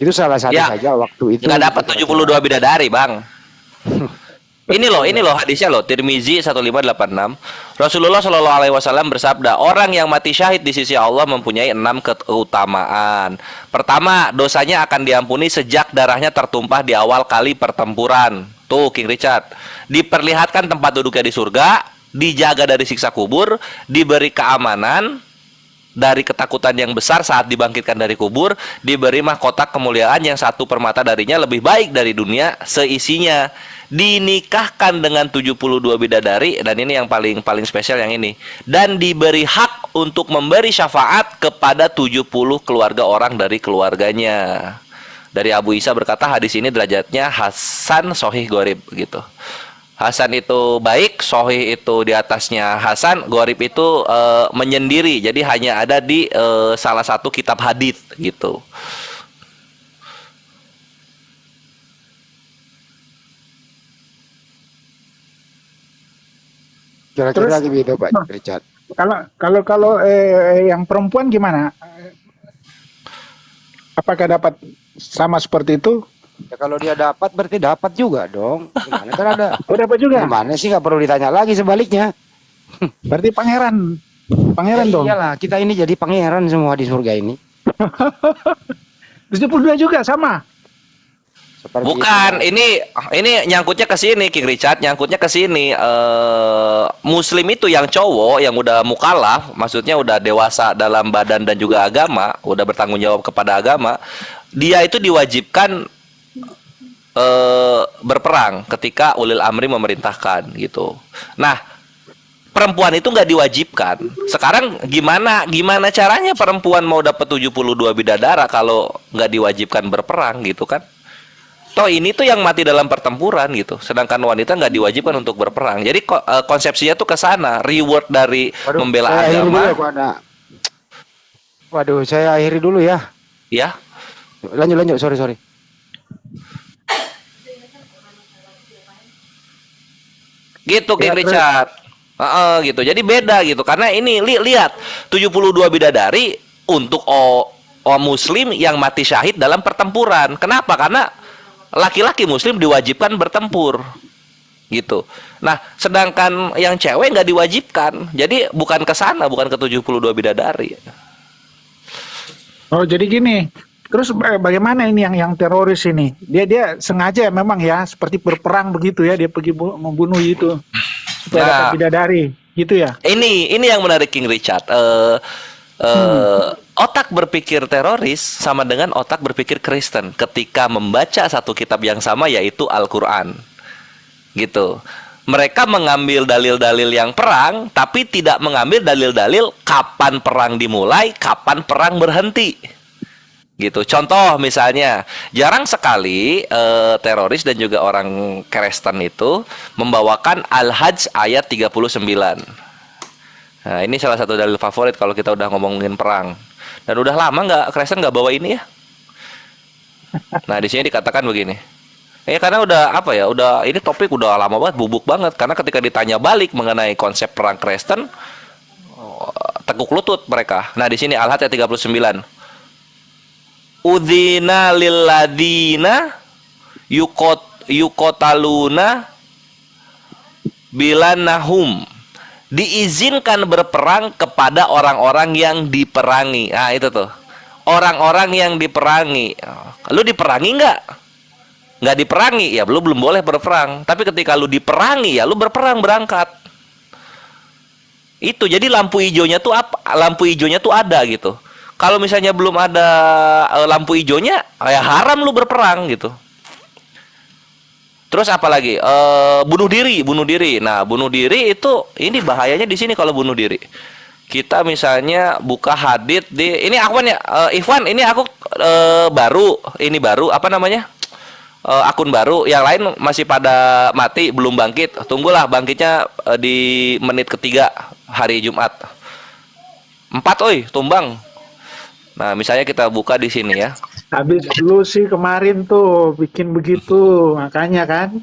Itu salah satu Ya, saja waktu itu. Nggak dapat 72 bidadari, Bang. Ini loh hadisnya loh, Tirmizi 1586. Rasulullah Shallallahu alaihi wasallam bersabda, orang yang mati syahid di sisi Allah mempunyai 6 keutamaan. Pertama, dosanya akan diampuni sejak darahnya tertumpah di awal kali pertempuran. Tuh King Richard, diperlihatkan tempat duduknya di surga, dijaga dari siksa kubur, diberi keamanan dari ketakutan yang besar saat dibangkitkan dari kubur, diberi mahkota kemuliaan yang 1/4 darinya lebih baik dari dunia seisinya, dinikahkan dengan 72 bidadari, dan ini yang paling spesial yang ini, dan diberi hak untuk memberi syafaat kepada 70 keluarga orang dari keluarganya. Dari Abu Isa berkata, hadis ini derajatnya Hasan Sohih Gorib gitu. Hasan itu baik, Sohih itu di atasnya Hasan, Gharib itu menyendiri. Jadi hanya ada di salah satu kitab hadits gitu. Kira-kira gitu Pak Richard. Kalau yang perempuan gimana? Apakah dapat sama seperti itu? Ya kalau dia dapat berarti dapat juga dong. Gimana kan ada? Oh, dapat juga. Gimana sih, nggak perlu ditanya lagi sebaliknya. Berarti pangeran dong. Iyalah, kita ini jadi pangeran semua di surga ini. 72 juga sama. Seperti Bukan, itu. ini nyangkutnya ke sini, King Richard, nyangkutnya ke sini. Muslim itu yang cowok yang udah mukalaf, maksudnya udah dewasa dalam badan dan juga agama, udah bertanggung jawab kepada agama, dia itu diwajibkan berperang ketika ulil amri memerintahkan gitu. Nah, perempuan itu nggak diwajibkan. Sekarang gimana caranya perempuan mau dapat 72 bidadara kalau nggak diwajibkan berperang gitu kan? Toh ini tuh yang mati dalam pertempuran gitu. Sedangkan wanita nggak diwajibkan untuk berperang. Jadi konsepsinya tuh ke sana, reward dari membela saya agama. akhiri dulu ya, Waduh, saya akhiri dulu ya. Ya. Lanjut, sorry. Gitu King Richard. Gitu. Jadi beda gitu. Karena ini lihat 72 bidadari untuk muslim yang mati syahid dalam pertempuran. Kenapa? Karena laki-laki muslim diwajibkan bertempur. Gitu. Nah, sedangkan yang cewek nggak diwajibkan. Jadi bukan ke sana, bukan ke 72 bidadari. Oh, jadi gini. Terus bagaimana ini yang teroris ini? Dia sengaja memang ya seperti berperang begitu ya, dia pergi membunuh itu supaya dapat bidadari, gitu ya. Ini yang menarik King Richard. Otak berpikir teroris sama dengan otak berpikir Kristen ketika membaca satu kitab yang sama yaitu Al-Qur'an. Gitu. Mereka mengambil dalil-dalil yang perang tapi tidak mengambil dalil-dalil kapan perang dimulai, kapan perang berhenti. Gitu. Contoh misalnya, jarang sekali teroris dan juga orang Kristen itu membawakan Al-Hajj ayat 39. Nah, ini salah satu dalil favorit kalau kita udah ngomongin perang. Dan udah lama Kristen nggak bawa ini ya. Nah, di sini dikatakan begini. Karena ini topik udah lama banget, bubuk banget. Karena ketika ditanya balik mengenai konsep perang Kristen, teguk lutut mereka. Nah, di sini Al-Hajj ayat 39. Udzina lilladina yukotaluna bilanahum, diizinkan berperang kepada orang-orang yang diperangi. Nah itu tuh, orang-orang yang diperangi. Lu diperangi nggak? Nggak diperangi, ya lu belum boleh berperang. Tapi ketika lu diperangi, ya lu berperang, berangkat. Itu jadi lampu hijaunya tuh apa? Lampu hijaunya tuh ada gitu. Kalau misalnya belum ada lampu hijaunya, ya haram lu berperang gitu. Terus apa lagi? Bunuh diri. Nah, bunuh diri itu ini bahayanya di sini kalau bunuh diri. Kita misalnya buka hadits di ini Ikhwan, ini aku baru apa namanya? Akun baru, yang lain masih pada mati belum bangkit. Tunggulah bangkitnya di menit ketiga hari Jumat. 4 tumbang. Nah, misalnya kita buka di sini ya. Habis lu sih kemarin tuh bikin begitu, makanya kan.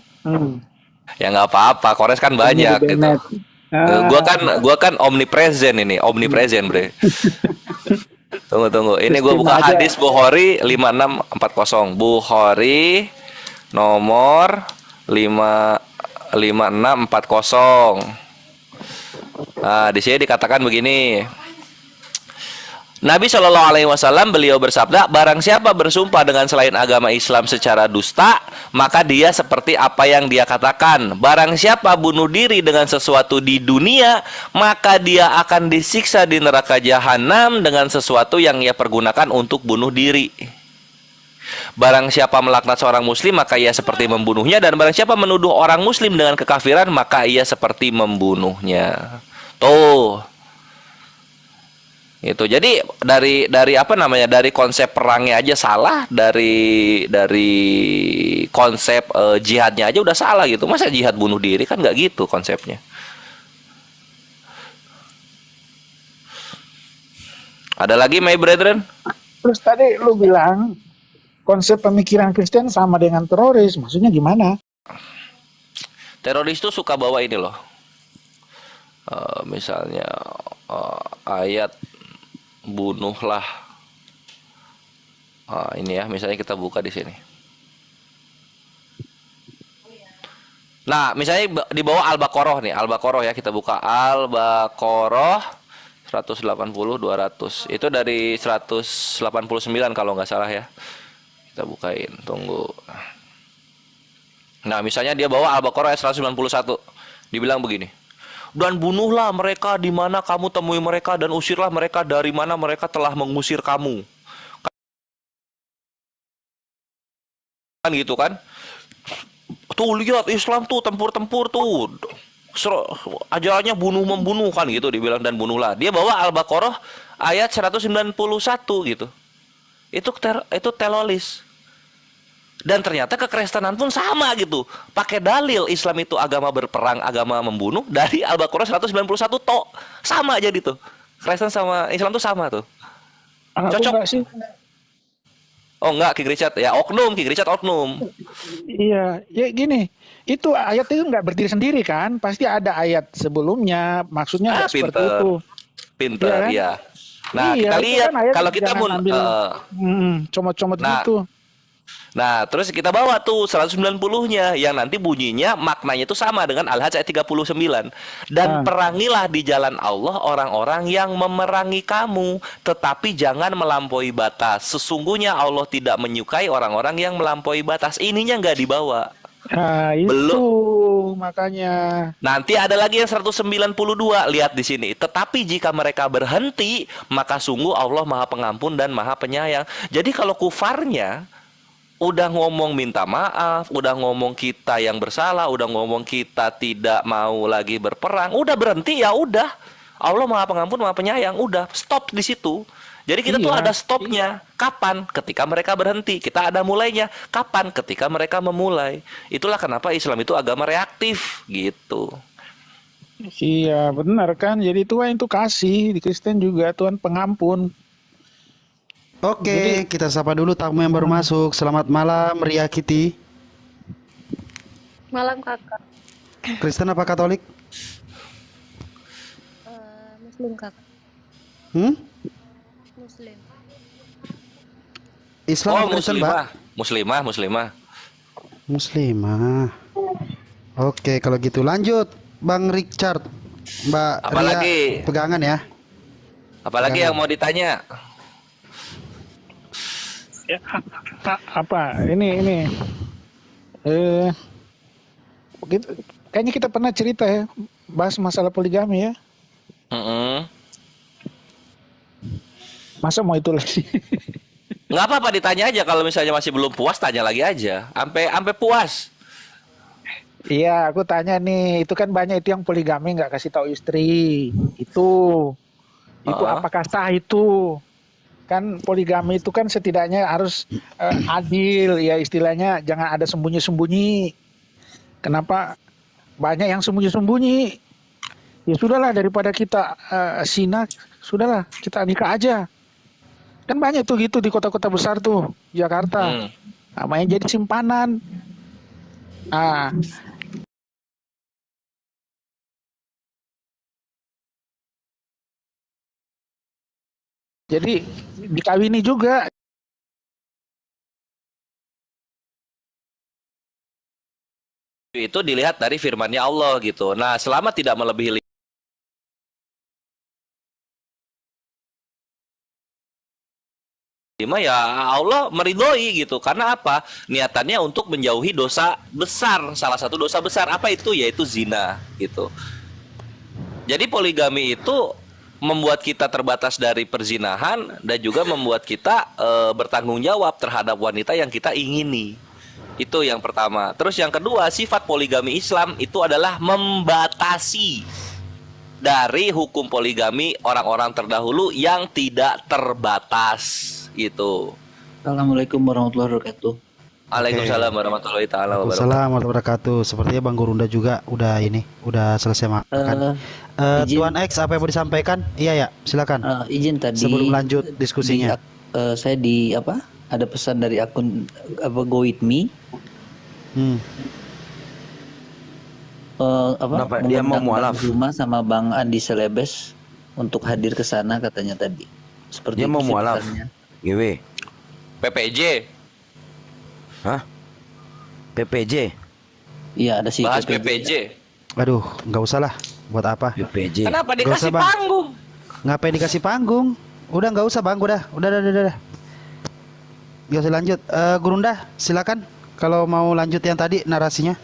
Ya nggak apa-apa, Kores kan banyak gitu. Gua kan omnipresent ini, bre. Tunggu. Ini gua buka hadis Bukhari 5640. Bukhari nomor 5640. Nah, di sini dikatakan begini. Nabi Shallallahu Alaihi Wasallam beliau bersabda, barang siapa bersumpah dengan selain agama Islam secara dusta, maka dia seperti apa yang dia katakan. Barang siapa bunuh diri dengan sesuatu di dunia, maka dia akan disiksa di neraka jahanam dengan sesuatu yang ia pergunakan untuk bunuh diri. Barang siapa melaknat seorang muslim, maka ia seperti membunuhnya. Dan barang siapa menuduh orang muslim dengan kekafiran, maka ia seperti membunuhnya. Tuh. Itu. Jadi dari apa namanya? Dari konsep perangnya aja salah, dari konsep jihadnya aja udah salah gitu. Masa jihad bunuh diri, kan nggak gitu konsepnya. Ada lagi my brethren? Terus tadi lu bilang konsep pemikiran Kristen sama dengan teroris, maksudnya gimana? Teroris tuh suka bawa ini loh. Misalnya ayat bunuhlah. Ini ya, misalnya kita buka di sini. Nah, misalnya di bawah Al-Baqarah nih, Al-Baqarah ya, kita buka Al-Baqarah 180 200. Itu dari 189 kalau nggak salah ya. Kita bukain, tunggu. Nah, misalnya dia bawa Al-Baqarah ayat 191. Dibilang begini. Dan bunuhlah mereka di mana kamu temui mereka, dan usirlah mereka dari mana mereka telah mengusir kamu. Kan gitu kan? Tuh lihat Islam tuh tempur-tempur tuh. Ajarannya bunuh-membunuh kan gitu dibilang, dan bunuhlah. Dia bawa Al-Baqarah ayat 191 gitu. Itu teroris. Dan ternyata kekristenan pun sama gitu. Pakai dalil Islam itu agama berperang, agama membunuh, dari Al-Baqarah 191 tok. Sama aja gitu. Kristen sama Islam tuh sama tuh. Cocok Enggak sih? Oh enggak, Ki Richard. Ya oknum, Ki Richard oknum. Iya, ya gini, itu ayat itu nggak berdiri sendiri kan? Pasti ada ayat sebelumnya, maksudnya nggak seperti Pinter. itu. Pinter, Iya kan? iya. Nah, Iya, kita itu lihat kan ayat kalau kita jangan ambil comot-comot nah, gitu. Nah, terus kita bawa tuh 190-nya yang nanti bunyinya maknanya itu sama dengan Al-Hajj ayat 39. Dan perangilah di jalan Allah orang-orang yang memerangi kamu, tetapi jangan melampaui batas. Sesungguhnya Allah tidak menyukai orang-orang yang melampaui batas. Ininya nggak dibawa. Nah, itu Belum. makanya. Nanti ada lagi yang 192, lihat di sini. Tetapi jika mereka berhenti, maka sungguh Allah Maha Pengampun dan Maha Penyayang. Jadi kalau kufarnya udah ngomong minta maaf, udah ngomong kita yang bersalah, udah ngomong kita tidak mau lagi berperang, udah berhenti ya udah. Allah Maha Pengampun, Maha Penyayang, udah stop di situ. Jadi kita tuh ada stopnya. Kapan? Ketika mereka berhenti. Kita ada mulainya. Kapan? Ketika mereka memulai. Itulah kenapa Islam itu agama reaktif gitu. Iya, benar kan? Jadi Tuhan itu kasih, di Kristen juga Tuhan pengampun. Oke, kita sapa dulu tamu yang baru masuk. Selamat malam, Ria Kitty. Malam kakak. Kristen apa Katolik? Muslim kakak. Muslim. Islam Oh, apa Kristen, Mbak? Muslimah. Muslimah. Oke, kalau gitu lanjut, Bang Richard. Mbak Apalagi? Ria, pegangan ya. Apalagi yang mau ditanya? Ya, apa? Ini. Kayaknya kita pernah cerita ya, bahas masalah poligami ya. Masa mau itu lagi? Nggak apa-apa, ditanya aja. Kalau misalnya masih belum puas, tanya lagi aja. Sampai puas. Iya, aku tanya nih, itu kan banyak itu yang poligami nggak kasih tahu istri. Itu apakah sah itu? Kan poligami itu kan setidaknya harus adil ya, istilahnya jangan ada sembunyi-sembunyi. Kenapa banyak yang sembunyi-sembunyi? Ya sudahlah, daripada kita zina, sudahlah kita nikah aja. Kan banyak tuh gitu di kota-kota besar tuh, Jakarta. Namanya jadi simpanan. Jadi dikawini juga. Itu dilihat dari firman-Nya Allah gitu. Nah, selama tidak melebihi lima, ya Allah meridhoi gitu. Karena apa? Niatannya untuk menjauhi dosa besar. Salah satu dosa besar apa itu? Yaitu zina gitu. Jadi poligami itu membuat kita terbatas dari perzinahan dan juga membuat kita bertanggung jawab terhadap wanita yang kita ingini. Itu yang pertama. Terus yang kedua, sifat poligami Islam itu adalah membatasi. dari hukum poligami orang-orang terdahulu yang tidak terbatas gitu. Assalamualaikum warahmatullahi wabarakatuh. Waalaikumsalam warahmatullahi taala wabarakatuh. Assalamualaikum warahmatullahi wabarakatuh. Sepertinya Bang Gurunda juga udah selesai makan. Izin. Tuan X, apa yang mau disampaikan? Iya ya, silakan. Izin tadi Sebelum lanjut diskusinya. saya ada pesan dari akun Go With Me. Kenapa dia mau mualaf? Juma sama Bang Andi Selebes untuk hadir ke sana katanya tadi. Seperti Dia mau itu sih mualaf. pesannya. GW. PPJ, Hah? PPJ. Iya, ada sih bahas PPJ. PPJ. Aduh, nggak usah lah. Buat apa? PPJ. Kenapa Gak usah, dikasih Bang. panggung? Ngapain dikasih panggung? Udah nggak usah Bang, udah. Gak usah lanjut. Gurunda, silakan. Kalau mau lanjut yang tadi narasinya.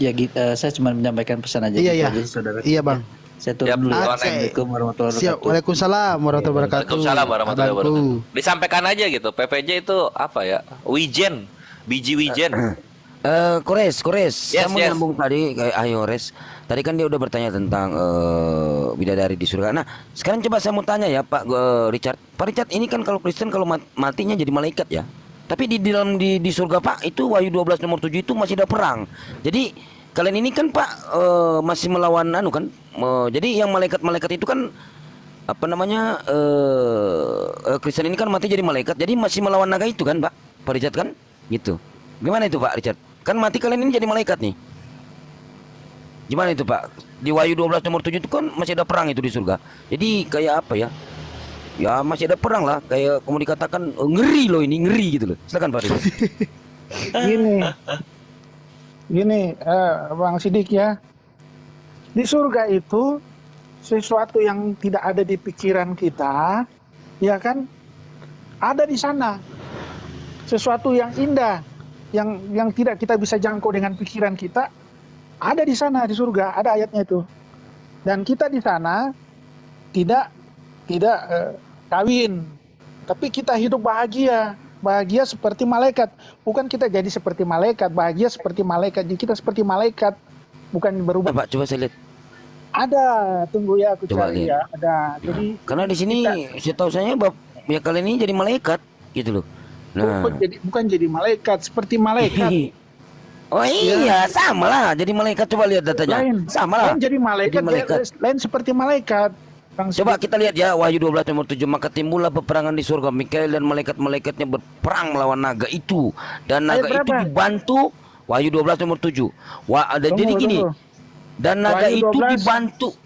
Ya, saya cuma menyampaikan pesan aja. Iya, gitu iya. aja, saudara. Iya Bang. Saya turun Siap, dulu. Tuan. Assalamualaikum warahmatullahi Siap. wabarakatuh. Waalaikumsalam warahmatullahi wabarakatuh. Waalaikumsalam warahmatullahi Abangku. wabarakatuh. Disampaikan aja gitu. PPJ itu apa ya? Wijen, biji wijen. Kores, Yes, saya mau yes. nyambung tadi kayak Ayores. Tadi kan dia udah bertanya tentang bidadari di surga. Nah, sekarang coba saya mau tanya ya Pak Richard. Pak Richard, ini kan kalau Kristen kalau matinya jadi malaikat ya. Tapi di dalam di surga Pak, itu Wahyu 12 nomor 7 itu masih ada perang. Jadi kalian ini kan Pak masih melawan kan. Jadi yang malaikat-malaikat itu kan apa namanya Kristen ini kan mati jadi malaikat. Jadi masih melawan naga itu kan Pak Richard kan? Gitu. Gimana itu Pak Richard? Kan mati kalian ini jadi malaikat nih. Gimana itu Pak? Di Wahyu 12 nomor 7 itu kan masih ada perang itu di surga. Jadi kayak apa ya? Ya masih ada perang lah. Kayak kamu dikatakan ngeri loh ini, ngeri gitu loh. Silakan Pak Richard. Gini, Bang Sidik ya. Di surga itu sesuatu yang tidak ada di pikiran kita, ya kan? Ada di sana. Sesuatu yang indah, yang tidak kita bisa jangkau dengan pikiran kita, ada di sana di surga, ada ayatnya itu. Dan kita di sana tidak kawin, tapi kita hidup bahagia seperti malaikat. Bukan kita jadi seperti malaikat, bahagia seperti malaikat. Jadi kita seperti malaikat, bukan berubah. Pak, coba saya lihat. Ada, tunggu ya aku Coba cari lihat. ya. Ada. Jadi Karena di sini setahu saya ya kalian ini jadi malaikat gitu loh. Nah. bukan jadi malaikat, seperti malaikat. Oh iya, sama lah. Jadi malaikat, coba lihat datanya. Lain. Sama lah. Lain jadi malaikat, lain seperti malaikat. Bang Coba Sidik. kita lihat ya Wahyu 12 nomor 7. Maka timbullah peperangan di surga. Mikael dan malaikat-malaikatnya berperang melawan naga itu. Dan naga Ayat itu berapa? dibantu. Wahyu 12 nomor 7. Jadi gini. Dan naga Wahyu itu 12.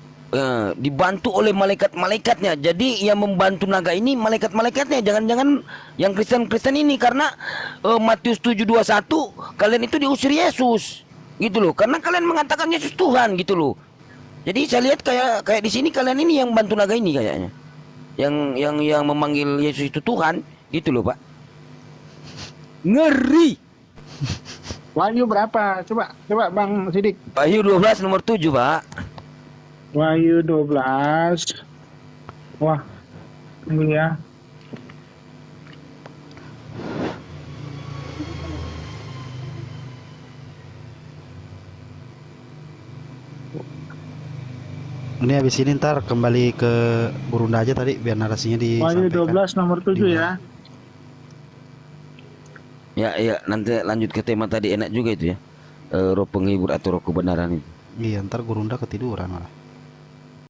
dibantu oleh malaikat-malaikatnya. Jadi yang membantu naga ini malaikat-malaikatnya. Jangan-jangan yang Kristen-Kristen ini. Karena Matius 7:21 kalian itu diusir Yesus gitu loh. Karena kalian mengatakan Yesus Tuhan gitu loh. Jadi saya lihat kayak di sini kalian ini yang bantu naga ini kayaknya. Yang memanggil Yesus itu Tuhan gitu loh, Pak. Ngeri. Wahyu berapa? Coba Bang Sidik. Wahyu 12 nomor 7, Pak. Wahyu 12. Wah, tunggu ya. Ini habis ini ntar kembali ke Gurunda aja tadi biar narasinya Wahyu disampaikan. 12 nomor 7 ya. Ya, nanti lanjut ke tema tadi, enak juga itu ya. Roh penghibur atau roh kebenaran itu. Iya, ntar Gurunda ketiduran malah.